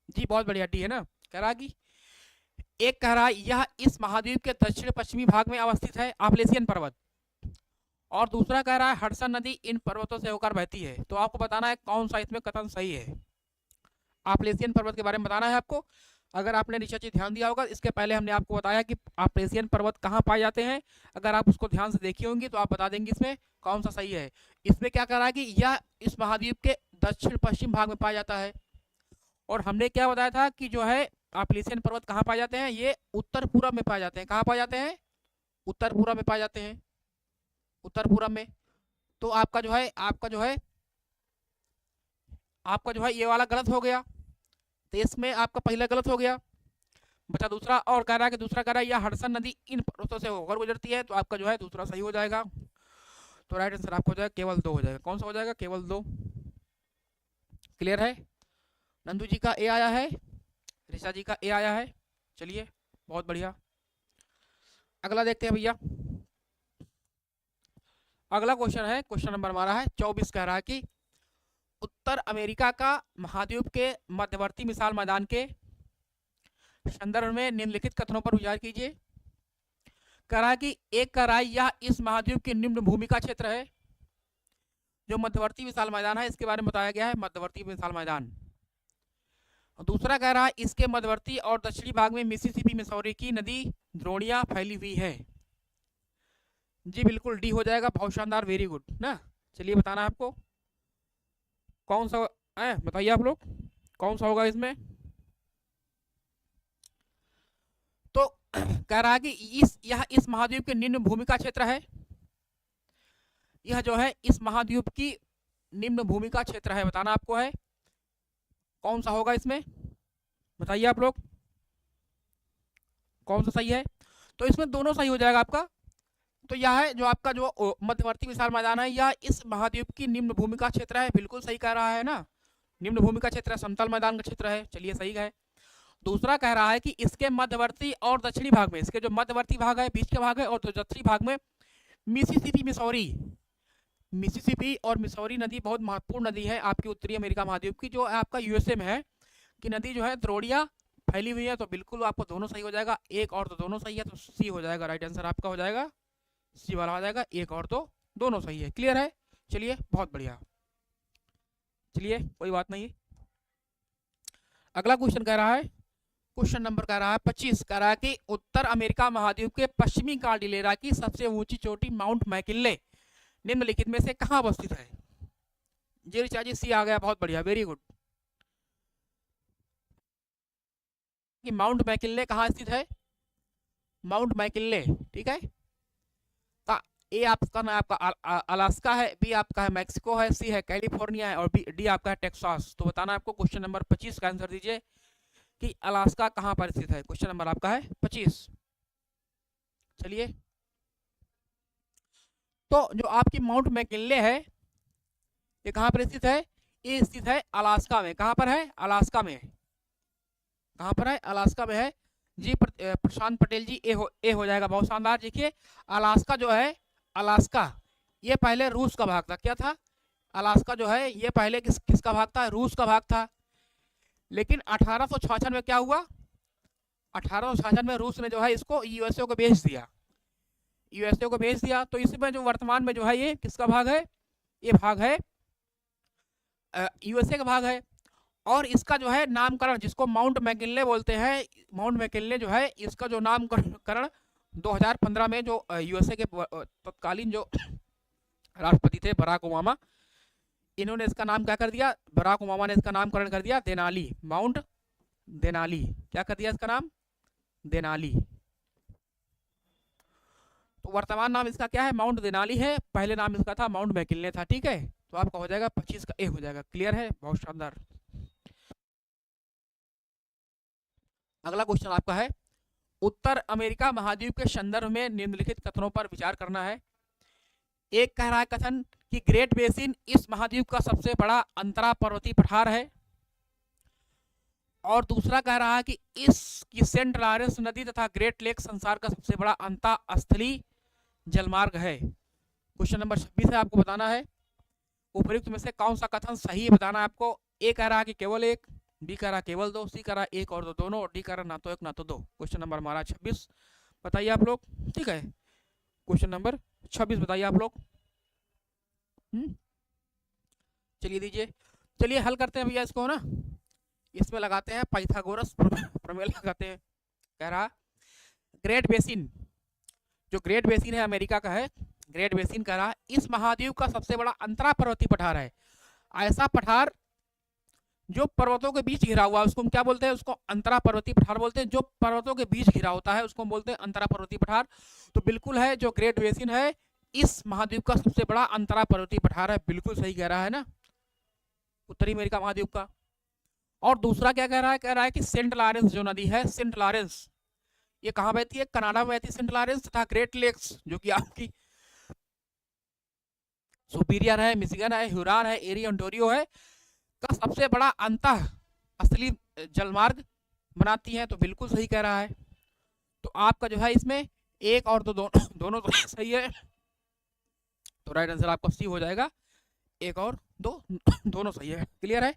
जी बहुत बढ़िया, डी है ना। कह रहा कि एक कह रहा है यह इस महाद्वीप के दक्षिण पश्चिमी भाग में अवस्थित है आपलेशियन पर्वत, और दूसरा कह रहा है हडसन नदी इन पर्वतों से होकर बहती है। तो आपको बताना है कौन सा इसमें कथन सही है। आपलेशियन पर्वत के बारे में बताना है आपको। अगर आपने रिसर्च ध्यान दिया होगा, इसके पहले हमने आपको बताया कि आपलेशियन पर्वत कहाँ पाए जाते हैं। अगर आप उसको ध्यान से देखी होंगी तो आप बता देंगे इसमें कौन सा सही है। इसमें क्या कह रहा है कि यह इस महाद्वीप के दक्षिण पश्चिम भाग में पाया जाता है, और हमने क्या बताया था कि जो है आपलेशियन पर्वत कहाँ पाए जाते हैं, ये उत्तर पूर्व में पाए जाते हैं। कहाँ पाए जाते हैं? उत्तर पूरब में पाए जाते हैं, उत्तर पूरब में। तो आपका जो है ये वाला गलत हो गया, तो इसमें आपका पहला गलत हो गया, बचा दूसरा। और कह रहा है कि दूसरा कह रहा है यह हडसन नदी इन पर्वतों से होकर गुजरती है, तो आपका जो है दूसरा सही हो जाएगा। तो राइट आंसर आपका हो जाएगा केवल 2 हो जाएगा। कौन सा हो जाएगा? केवल 2। क्लियर है? नंदू जी का ए आया है, ऋषा जी का ए आया है। चलिए बहुत बढ़िया। अगला देखते हैं भैया। अगला क्वेश्चन है, क्वेश्चन नंबर हमारा है 24। कह रहा है कि उत्तर अमेरिका का महाद्वीप के मध्यवर्ती विशाल मैदान के संदर्भ में निम्नलिखित कथनों पर विचार कीजिए। कह रहा है कि एक कह रहा है यह इस महाद्वीप के निम्न भूमि का क्षेत्र है। जो मध्यवर्ती विशाल मैदान है इसके बारे में बताया गया है, मध्यवर्ती विशाल मैदान। दूसरा कह रहा है इसके मध्यवर्ती और दक्षिणी भाग में मिसिसिपी मिसौरी की नदी द्रोणियां फैली हुई है। जी बिल्कुल डी हो जाएगा। बहुत शानदार, वेरी गुड ना। चलिए बताना है आपको कौन सा है, बताइए आप लोग कौन सा होगा इसमें। तो कह रहा है कि यह इस महाद्वीप के निम्न भूमि का क्षेत्र है। यह जो है इस महाद्वीप की निम्न भूमि का क्षेत्र है, बताना आपको है कौन सा होगा इसमें। बताइए आप लोग कौन सा सही है। तो इसमें दोनों सही हो जाएगा आपका। तो यह है जो आपका जो मध्यवर्ती विशाल मैदान है, यह इस महाद्वीप की निम्न भूमि का क्षेत्र है। बिल्कुल सही कह रहा है ना, निम्न भूमि का क्षेत्र है, समतल मैदान का क्षेत्र है। चलिए सही है। दूसरा कह रहा है कि इसके मध्यवर्ती और दक्षिणी भाग में, इसके जो मध्यवर्ती भाग है, बीच के भाग है, और जो दक्षिणी भाग में मिसिसिपी और मिसौरी नदी बहुत महत्वपूर्ण नदी है आपकी उत्तरी अमेरिका महाद्वीप की, जो आपका यूएसए में है, कि नदी जो है द्रोणियां फैली हुई है। तो बिल्कुल आपको दोनों सही हो जाएगा। एक और तो दोनों सही है, तो सी हो जाएगा। राइट आंसर आपका हो जाएगा सी वाला हो जाएगा। एक और तो दोनों सही है। क्लियर है? चलिए बहुत बढ़िया। चलिए कोई बात नहीं। अगला क्वेश्चन कह रहा है, क्वेश्चन नंबर कह रहा है 25। कह रहा है कि उत्तर अमेरिका महाद्वीप के पश्चिमी कार्डिलेरा की सबसे ऊंची चोटी माउंट मैकिनले निम्नलिखित में से कहां अवस्थित है। जी ऋचा जी सी आ गया, बहुत बढ़िया, वेरी गुड। कि माउंट मैकिनले कहां स्थित है? माउंट मैकिनले, ठीक है। ए आपका ना आपका अलास्का है, बी आपका है मैक्सिको है, सी है कैलिफोर्निया है, और डी आपका है टेक्सास। तो बताना आपको क्वेश्चन नंबर 25 का आंसर दीजिए कि अलास्का कहां पर स्थित है। क्वेश्चन नंबर आपका है 25। चलिए, तो जो आपकी माउंट मैकिनले है ये कहां पर स्थित है? ये स्थित है अलास्का में। कहां पर है? अलास्का में। कहां पर है? अलास्का में है। जी प्रशांत पटेल जी ए हो जाएगा। बहुत शानदार। देखिए अलास्का जो है, अलास्का ये पहले रूस का भाग था। क्या था? अलास्का जो है ये पहले किसका भाग था? रूस का भाग था। लेकिन 1866 में क्या हुआ? 1866 में रूस ने जो है इसको यूएसए को बेच दिया। यूएसए को बेच दिया। तो इसमें जो वर्तमान में जो है ये किसका भाग है? ये भाग है यूएसए का भाग है। और इसका जो है नामकरण, जिसको माउंट मैकिनले बोलते हैं, माउंट मैकिनले जो है इसका जो नामकरण 2015 में जो यूएसए के तत्कालीन जो राष्ट्रपति थे बराक ओबामा, इन्होंने इसका नाम क्या कर दिया? बराक ओबामा ने इसका नामकरण कर दिया देनाली, माउंट देनाली। क्या कर दिया इसका नाम? देनाली। तो वर्तमान नाम इसका क्या है? माउंट देनाली है। पहले नाम इसका था माउंट मैकिनले था। ठीक है, तो आपका हो जाएगा 25 का ए हो जाएगा। क्लियर है? बहुत शानदार। अगला क्वेश्चन आपका है, उत्तर अमेरिका महाद्वीप के संदर्भ में निम्नलिखित कथनों पर विचार करना है। एक कह रहा है कथन कि ग्रेट बेसिन इस महाद्वीप का सबसे बड़ा अंतरा पर्वतीय पठार है। और दूसरा कह रहा है कि इसकी सेंट लॉरेंस नदी तथा ग्रेट लेक संसार का सबसे बड़ा अंतःस्थलीय जलमार्ग है। क्वेश्चन नंबर 26 है, आपको बताना है उपयुक्त में से कौन सा कथन सही है, बताना है आपको। ए कह रहा है कि केवल एक, बी कह रहा केवल दो, सी कह रहा एक और दो दोनों, और डी कह रहा ना तो एक ना तो दो। क्वेश्चन नंबर हमारा 26 बताइए आप लोग। ठीक है, क्वेश्चन नंबर 26 बताइए आप लोग। चलिए दीजिए। चलिए हल करते हैं भैया इसको ना। इसमें लगाते हैं पाइथागोरस प्रमेय लगाते हैं। कह रहा ग्रेट बेसिन, जो ग्रेट बेसिन है अमेरिका का है, ग्रेट बेसिन कह रहा इस महाद्वीप का सबसे बड़ा अंतरा पर्वतीय पठार है। ऐसा पठार जो पर्वतों के बीच घिरा हुआ है उसको हम क्या बोलते हैं, उसको अंतरा पर्वतीय पठार बोलते हैं। जो पर्वतों के बीच घिरा होता है उसको हम बोलते हैं अंतरा पर्वतीय पठार। तो बिल्कुल है, जो ग्रेट बेसिन है इस महाद्वीप का सबसे बड़ा अंतरा पर्वतीय पठार है। बिल्कुल सही कह रहा है ना, उत्तरी अमेरिका महाद्वीप का। और दूसरा क्या कह रहा है, कह रहा है कि सेंट लॉरेंस जो नदी है, सेंट लॉरेंस, ये कहाँ बहती है, कनाडा में बहती है सेंट लॉरेंस। तथा ग्रेट लेक्स जो कि आपकी सुपीरियर है, मिशिगन है, ह्यूरॉन है, एरी, ओंटारियो है, का सबसे बड़ा अंतः असली जलमार्ग बनाती है। तो बिल्कुल सही कह रहा है। तो आपका जो है इसमें एक और दोनों तो सही है। तो राइट आंसर आपका सी हो जाएगा, एक और दो दोनों सही है। क्लियर है?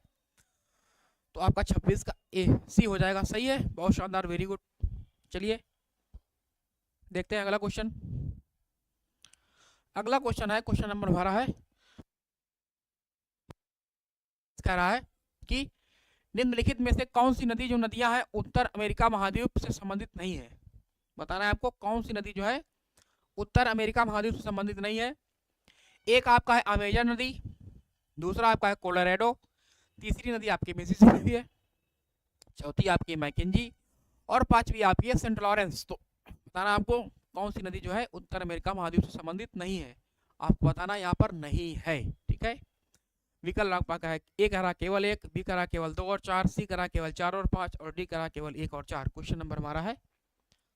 तो आपका 26 का ए सी हो जाएगा। सही है, बहुत शानदार, वेरी गुड। चलिए देखते हैं अगला क्वेश्चन। अगला क्वेश्चन है, क्वेश्चन नंबर 12 है, कह रहा है कि निम्नलिखित में से कौन सी नदी, जो नदियां हैं उत्तर अमेरिका महाद्वीप से संबंधित नहीं है। बताना है आपको कौन सी नदी जो है उत्तर अमेरिका महाद्वीप से संबंधित नहीं है। एक आपका है अमेजन नदी, दूसरा आपका है कोलोराडो, तीसरी नदी आपकी मिसिसिपी है, चौथी आपकी मैकेंजी, और पांचवी आपकी है सेंट लॉरेंस। तो बताना आपको कौन सी नदी जो है उत्तर अमेरिका महाद्वीप से संबंधित नहीं है। आपको बताना यहाँ पर नहीं है। ठीक है, विकल्प आपका है, ए कह रहा केवल एक, बी कह रहा केवल 2 और 4, सी कह रहा केवल 4 और 5, और डी कह रहा केवल 1 और 4। क्वेश्चन नंबर हमारा है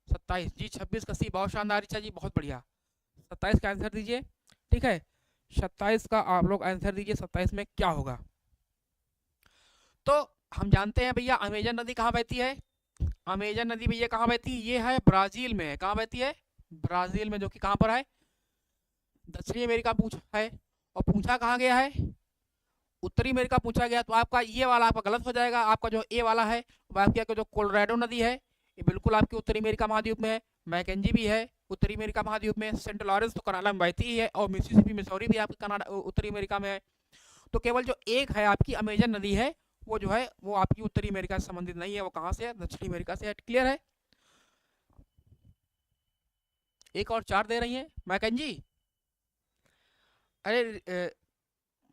27 जी। 26 का सी, बहुत शानदार जी, बहुत बढ़िया। 27 का आंसर दीजिए। ठीक है, 27 का आप लोग आंसर दीजिए। 27 में क्या होगा? तो हम जानते हैं भैया अमेजन नदी कहाँ बहती है। अमेजन नदी भैया कहाँ बहती है, ये है ब्राजील में है। कहाँ बहती है? ब्राजील में, जो कि कहाँ पर है, दक्षिणी अमेरिका पूछा है। और पूछा कहाँ गया है, उत्तरी अमेरिका पूछा गया। तो आपका ये वाला आपका गलत हो जाएगा। आपका जो ए वाला है वो आपकी जो कोलोराडो नदी है ये बिल्कुल आपकी उत्तरी अमेरिका महाद्वीप में है। मैकेंजी भी है उत्तरी अमेरिका महाद्वीप में। सेंट लॉरेंस तो कनाडा में बहती ही है, और मिसिसिपी मिसौरी भी आपकी कनाडा उत्तरी अमेरिका में है। तो केवल जो एक है आपकी अमेजन नदी है वो जो है वो आपकी उत्तरी अमेरिका से संबंधित नहीं है, वो कहाँ से है, दक्षिणी अमेरिका से है। क्लियर है? 1 और 4 दे रही है मैकेंजी। अरे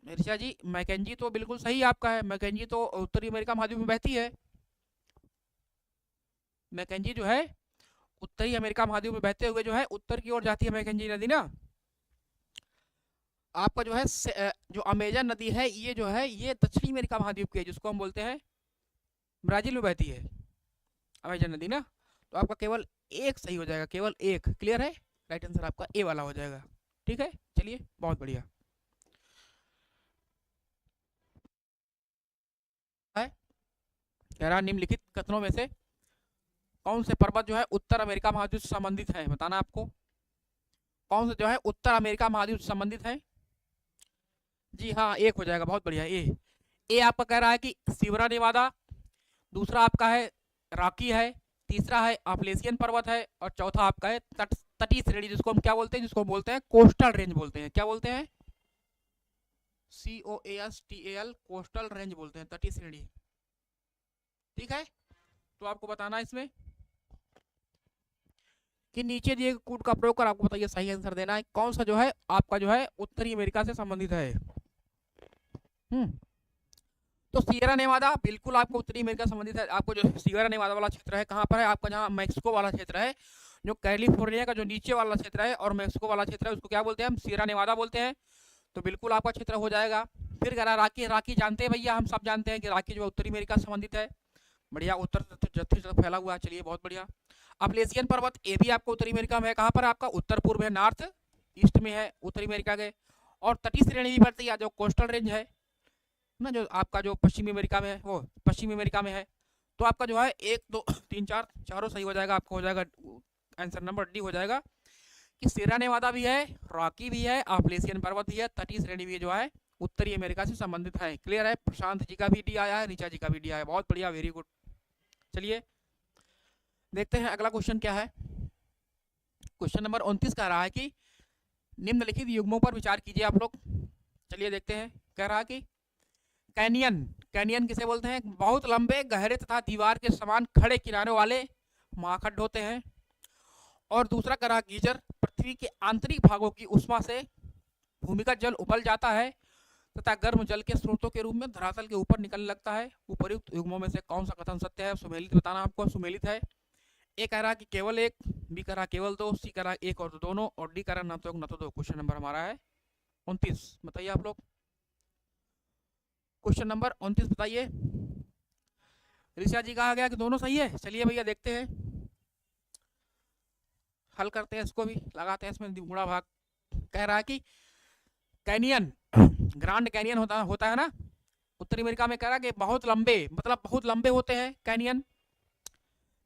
ऋषा जी, मैकेंजी तो बिल्कुल सही आपका है। मैकेंजी तो उत्तरी अमेरिका महाद्वीप में बहती है। मैकेंजी जो है उत्तरी अमेरिका महाद्वीप में बहते हुए जो है उत्तर की ओर जाती है मैकेंजी नदी ना। आपका जो है जो अमेजन नदी है ये जो है ये दक्षिणी अमेरिका महाद्वीप की है, जिसको हम बोलते हैं ब्राजील में बहती है अमेजन नदी ना। तो आपका केवल एक सही हो जाएगा, केवल एक। क्लियर है? राइट आंसर आपका ए वाला हो जाएगा। ठीक है, चलिए बहुत बढ़िया है। कह रहा निम्नलिखित कथनों में से कौन से पर्वत जो है उत्तर अमेरिका महाद्वीप से संबंधित है। बताना आपको कौन से जो है उत्तर अमेरिका महाद्वीप से संबंधित है। जी हाँ, एक हो जाएगा, बहुत बढ़िया। ए आपका कह रहा है कि सिवरा नेवादा, दूसरा आपका है रॉकी है, तीसरा है अपलेशियन पर्वत है, और चौथा आपका है तटीय श्रेणी, जिसको हम क्या बोलते हैं, जिसको बोलते हैं कोस्टल रेंज बोलते हैं। क्या बोलते हैं? COASTAL, कोस्टल रेंज बोलते हैं, तटीय श्रेणी। ठीक है, तो आपको बताना इसमें कि नीचे दिए कोड का प्रयोग कर आपको बताइए सही आंसर देना है कौन सा जो है आपका जो है उत्तरी अमेरिका से संबंधित है। तो सियरा नेवादा बिल्कुल आपको उत्तरी अमेरिका से संबंधित है। आपको जो सियरा नेवादा वाला क्षेत्र है कहाँ पर है, आपका जहाँ मैक्सिको वाला क्षेत्र है, जो कैलिफोर्निया का जो नीचे वाला क्षेत्र है और मैक्सिको वाला क्षेत्र है, उसको क्या बोलते हैं हम, सियरा नेवादा बोलते हैं। तो बिल्कुल आपका क्षेत्र हो जाएगा। फिर कह रहा राकी, राकी जानते हैं भैया, हम सब जानते हैं कि राकी जो उत्तरी अमेरिका से संबंधित है। बढ़िया, उत्तर तरफ फैला हुआ है। चलिए बहुत बढ़िया। अपलेशियन पर्वत ये भी आपको उत्तरी अमेरिका में है। कहाँ पर आपका, उत्तर पूर्व है, नॉर्थ ईस्ट में है उत्तरी अमेरिका के। और तटीय श्रेणी भी बढ़ती है, जो कोस्टल रेंज है ना, जो आपका जो पश्चिमी अमेरिका में है, वो पश्चिमी अमेरिका में है। तो आपका जो है 1 2 3 4 चारों सही हो जाएगा। आपको हो जाएगा आंसर नंबर डी हो जाएगा कि सियरा नेवादा भी है, रॉकी भी है, अपलेशियन पर्वत भी है, तटीय श्रेणी भी जो है उत्तरी अमेरिका से संबंधित है। क्लियर है? प्रशांत जी का भी डी आया है, ऋचा जी का भी डी आया है। बहुत बढ़िया, वेरी गुड। चलिए देखते हैं अगला क्वेश्चन क्या है। क्वेश्चन नंबर 29 कह रहा है कि निम्नलिखित युग्मों पर विचार कीजिए आप लोग। चलिए देखते हैं। कह रहा है कि कैनियन, कैनियन किसे बोलते हैं, बहुत लंबे गहरे तथा दीवार के समान खड़े किनारों वाले महाखंड होते हैं। और दूसरा कह रहा गीजर, पृथ्वी के आंतरिक भागों की उष्मा से भूमिगत जल उबल जाता है तथा गर्म जल के स्रोतों के रूप में धरातल के ऊपर निकलने लगता है। उपर्युक्त युग्मों में से कौन सा कथन सत्य है? सुमेलित बताना आपको, सुमेलित है। ए कह रहा कि केवल एक, बी कह रहा केवल दो, सी कह रहा एक और दोनों, और डी कह रहा न तो एक न तो दो। क्वेश्चन नंबर हमारा है 29। बताइए आप लोग, क्वेश्चन नंबर 29 बताइए। ऋषा जी कहा गया कि दोनों सही है। चलिए भैया देखते हैं, हल करते हैं इसको भी, लगाते हैं इसमें गुणा भाग। कह रहा है कि कैनियन, ग्रांड कैनियन होता है ना उत्तरी अमेरिका में, कह रहा है कि बहुत लंबे, मतलब बहुत लंबे होते हैं कैनियन।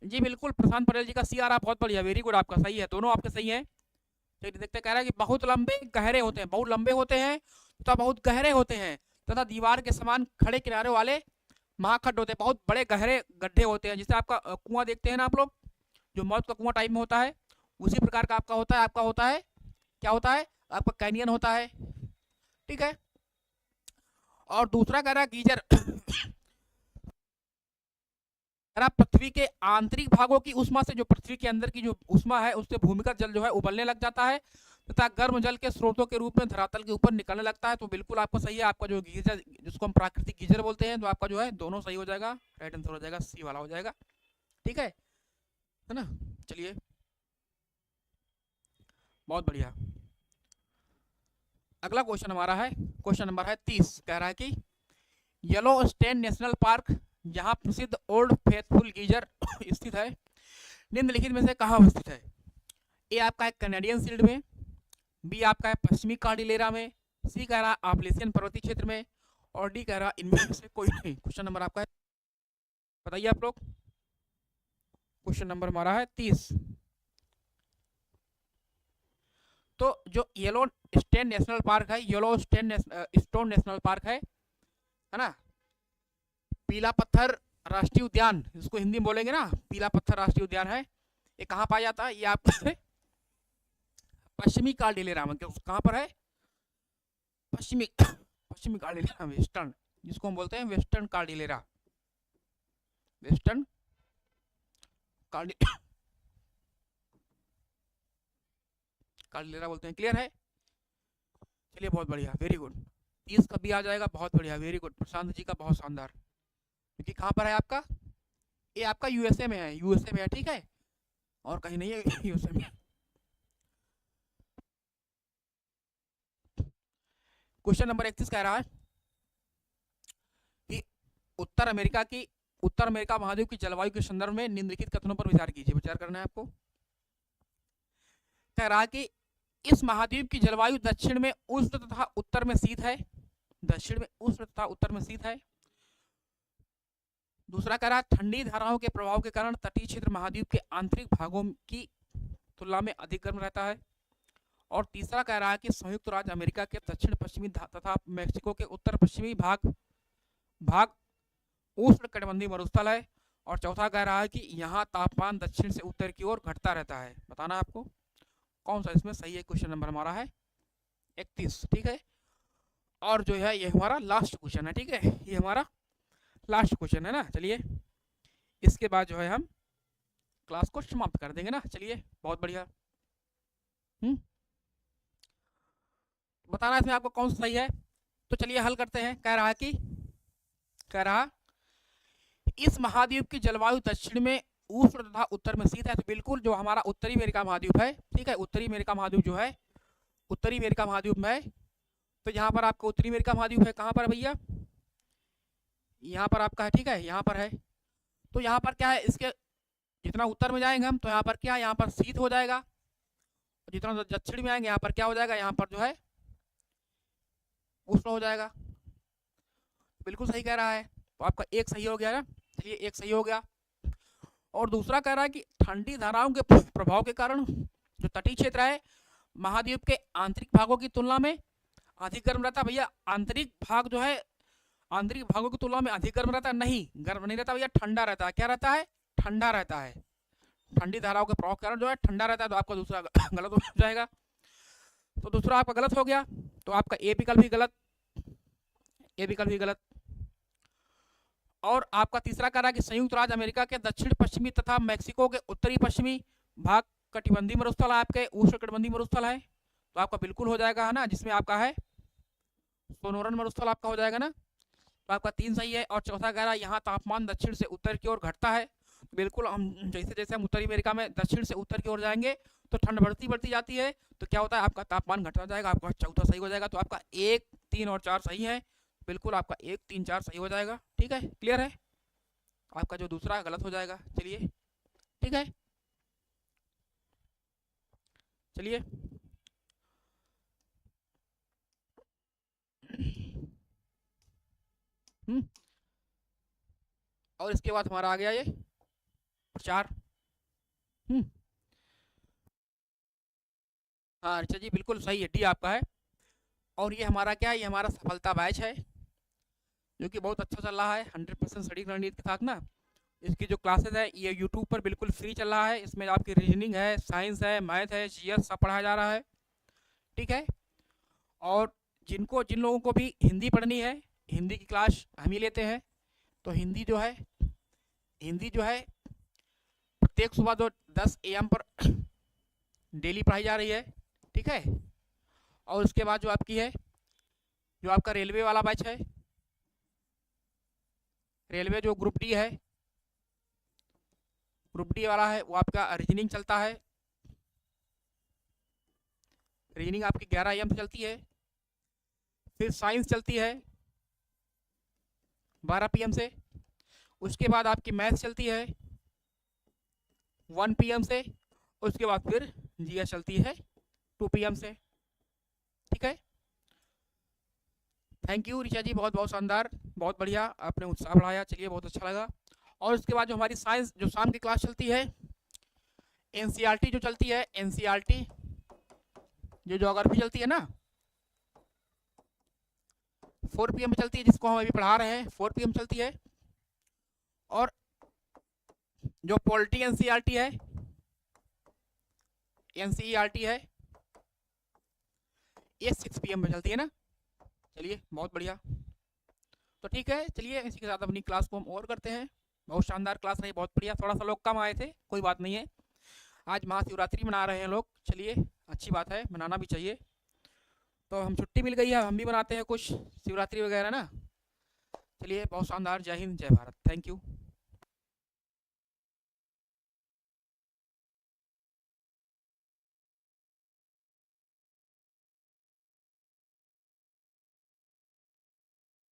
जी बिल्कुल, प्रशांत पटेल जी का सी आ रहा, बहुत बढ़िया, वेरी गुड, आपका सही है, दोनों आपके सही है। चलिए देखते, कह रहा है कि बहुत लंबे गहरे होते हैं, बहुत लंबे होते हैं तथा बहुत गहरे होते हैं, तथा दीवार के समान खड़े किनारे वाले महाखड्ड होते हैं, बहुत बड़े गहरे गड्ढे होते हैं। जिसे आपका कुआं देखते हैं ना आप लोग, जो मौत का कुआं टाइप में होता है, उसी प्रकार का आपका होता है। आपका होता है, क्या होता है? आपका कैनियन होता है, ठीक है। और दूसरा कह रहा है गीजर, पृथ्वी के आंतरिक भागों की उष्मा से, जो पृथ्वी के अंदर की जो उष्मा है उससे भूमिगत जल जो है उबलने लग जाता है तथा गर्म जल के स्रोतों के रूप में धरातल के ऊपर निकलने लगता है। तो बिल्कुल आपको सही है, आपका जो गीजर, जिसको हम प्राकृतिक गीजर बोलते हैं, तो आपका जो है दोनों सही हो जाएगा, राइट आंसर हो जाएगा, सी वाला हो जाएगा, ठीक है ना। चलिए बहुत बढ़िया, अगला क्वेश्चन हमारा है, क्वेश्चन नंबर है 30। कह रहा है कि येलोस्टोन नेशनल पार्क, जहां प्रसिद्ध ओल्ड फेथफुल गीजर स्थित है, निम्नलिखित में से कहां स्थित है? ए आपका है कैनेडियन शील्ड में, बी आपका है पश्चिमी कार्डिलेरा में, सी कह रहा आपलेशियन पर्वतीय क्षेत्र में, और डी कह रहा इनमें से कोई नहीं। क्वेश्चन नंबर आपका है, बताइए आप लोग, क्वेश्चन नंबर हमारा है 30। तो जो येलोस्टोन नेशनल पार्क है, येलोस्टोन नेशनल पार्क है ना, पीला पत्थर राष्ट्रीय उद्यान, इसको हिंदी में बोलेंगे ना, पीला पत्थर राष्ट्रीय उद्यान है। ये कहाँ पाया जाता है? ये आपका पश्चिमी कार्डिलेरा में। कहाँ पर है? पश्चिमी कार्डिलेरा, वेस्टर्न, जिसको हम बोलते हैं वेस्टर्न कार्डिलेरा, वेस्टर्न कार्डिलेरा बोलते हैं। क्लियर है? चलिए बहुत बढ़िया, वेरी गुड, 30 का भी आ जाएगा, बहुत बढ़िया, वेरी गुड, प्रशांत जी का बहुत शानदार। क्योंकि कहाँ पर है आपका? ये आपका यूएसए में है, यूएसए में है, ठीक है, और कहीं नहीं है, यूएसए में। क्वेश्चन नंबर 31 कह रहा है कि उत्तर अमेरिका महाद्वीप की जलवायु के संदर्भ में निम्नलिखित कथनों पर विचार कीजिए। विचार करना है आपको। कह रहा है कि इस महाद्वीप की जलवायु दक्षिण में उष्ण तथा उत्तर में शीत है, दक्षिण में उष्ण तथा उत्तर में शीत है। दूसरा कह रहा है ठंडी धाराओं के प्रभाव के कारण तटीय क्षेत्र महाद्वीप के आंतरिक भागों की तुलना में अधिक गर्म रहता है। और तीसरा कह रहा है कि संयुक्त राज्य अमेरिका के दक्षिण पश्चिमी तथा मेक्सिको के उत्तर पश्चिमी भाग उष्ण कटिबंधीय मरुस्थल है। और चौथा कह रहा है कि यहाँ तापमान दक्षिण से उत्तर की ओर घटता रहता है। बताना आपको कौन सा इसमें सही है। क्वेश्चन नंबर हमारा है 31, ठीक है। और जो है ये हमारा लास्ट क्वेश्चन है, ठीक है, ये हमारा लास्ट क्वेश्चन है ना। चलिए इसके बाद जो है हम क्लास को समाप्त कर देंगे ना। चलिए बहुत बढ़िया। बताना इसमें आपको कौन सा सही है। तो चलिए हल करते हैं। कह रहा इस महाद्वीप की जलवायु दक्षिण में उष्ण तथा उत्तर में शीत है। तो बिल्कुल जो हमारा उत्तरी अमेरिका महाद्वीप है, ठीक है, उत्तरी अमेरिका महाद्वीप जो है उत्तरी अमेरिका महाद्वीप में है। तो यहाँ पर आपका उत्तरी अमेरिका महाद्वीप है, कहाँ पर भैया? यहाँ पर आपका है, ठीक है, यहाँ पर है। तो यहाँ पर क्या है, इसके जितना उत्तर में जाएंगे हम तो यहाँ पर क्या है, यहाँ पर शीत हो जाएगा। जितना दक्षिण में आएंगे यहाँ पर क्या हो जाएगा, यहाँ पर जो है उष्ण हो जाएगा। बिल्कुल सही कह रहा है। तो आपका एक सही हो गया ना। चलिए एक सही हो गया। और दूसरा कह रहा है कि ठंडी धाराओं के प्रभाव के कारण जो तटीय क्षेत्र है महाद्वीप के आंतरिक भागों की तुलना में अधिक गर्म रहता है। भैया आंतरिक भाग जो है आंतरिक भागों की तुलना में अधिक गर्म रहता है? नहीं, गर्म नहीं रहता भैया, ठंडा रहता है। क्या रहता है? ठंडा रहता है। ठंडी धाराओं के प्रभाव के कारण जो है ठंडा रहता है। तो आपका दूसरा गलत हो जाएगा। तो दूसरा आपका गलत हो गया। तो आपका ए विकल्प भी गलत, ए विकल्प भी गलत। और आपका तीसरा कह रहा है कि संयुक्त राज्य अमेरिका के दक्षिण पश्चिमी तथा मेक्सिको के उत्तरी पश्चिमी भाग कटिबंधीय मरुस्थल है, आपके उष्ण कटिबंधीय मरुस्थल है। तो आपका बिल्कुल हो जाएगा, है ना, जिसमें आपका है सोनोरन मरुस्थल आपका हो जाएगा ना, तो आपका 3 सही है। और चौथा कह रहा है यहाँ तापमान दक्षिण से उत्तर की ओर घटता है। बिल्कुल, हम जैसे जैसे हम उत्तरी अमेरिका में दक्षिण से उत्तर की ओर जाएंगे तो ठंड बढ़ती बढ़ती जाती है, तो क्या होता है आपका तापमान घटता जाएगा। आपका चौथा सही हो जाएगा। तो आपका 1, 3 और 4 सही है। बिल्कुल आपका 1, 3, 4 सही हो जाएगा। ठीक है, क्लियर है। आपका जो दूसरा गलत हो जाएगा। चलिए ठीक है, चलिए और इसके बाद हमारा आ गया ये 4। हाँ अच्छा जी, बिल्कुल सही है, डी आपका है। और ये हमारा क्या है, ये हमारा सफलता बैच है जो कि बहुत अच्छा चल रहा है 100% सटीक रणनीति के साथ ना। इसकी जो क्लासेस है ये यूट्यूब पर बिल्कुल फ्री चल रहा है। इसमें आपकी रीजनिंग है, साइंस है, मैथ है, जीएस सब पढ़ाया जा रहा है। ठीक है, और जिन लोगों को भी हिंदी पढ़नी है, हिंदी की क्लास हम ही लेते हैं। तो हिंदी जो है प्रत्येक सुबह 10 AM पर डेली पढ़ाई जा रही है। ठीक है, और उसके बाद जो आपकी है, जो आपका रेलवे वाला बैच है, रेलवे जो ग्रुप डी है, ग्रुप डी वाला है, वो आपका रीजनिंग चलता है। रीजनिंग आपकी 11 AM से चलती है। फिर साइंस चलती है 12 PM से। उसके बाद आपकी मैथ्स चलती है 1 PM से। उसके बाद फिर जीएस चलती है 2 PM से। ठीक है, थैंक यू ऋचा जी, बहुत बहुत शानदार, बहुत बढ़िया, आपने उत्साह बढ़ाया। चलिए, बहुत अच्छा लगा। और उसके बाद जो हमारी साइंस जो शाम की क्लास चलती है, एनसीईआरटी जो चलती है, एनसीईआरटी जो ज्योग्राफी चलती है ना, 4 PM में चलती है, जिसको हम अभी पढ़ा रहे हैं, 4 PM चलती है। और जो पॉलिटी एनसीईआरटी है, ये 6 PM में चलती है ना। चलिए, बहुत बढ़िया। तो ठीक है, चलिए इसी के साथ अपनी क्लास को हम और करते हैं। बहुत शानदार क्लास रही, बहुत बढ़िया। थोड़ा सा लोग कम आए थे, कोई बात नहीं है। आज महाशिवरात्रि मना रहे हैं लोग, चलिए अच्छी बात है, मनाना भी चाहिए। तो हम छुट्टी मिल गई है, हम भी मनाते हैं कुछ शिवरात्रि वगैरह ना। चलिए, बहुत शानदार। जय हिंद, जय भारत, थैंक यू।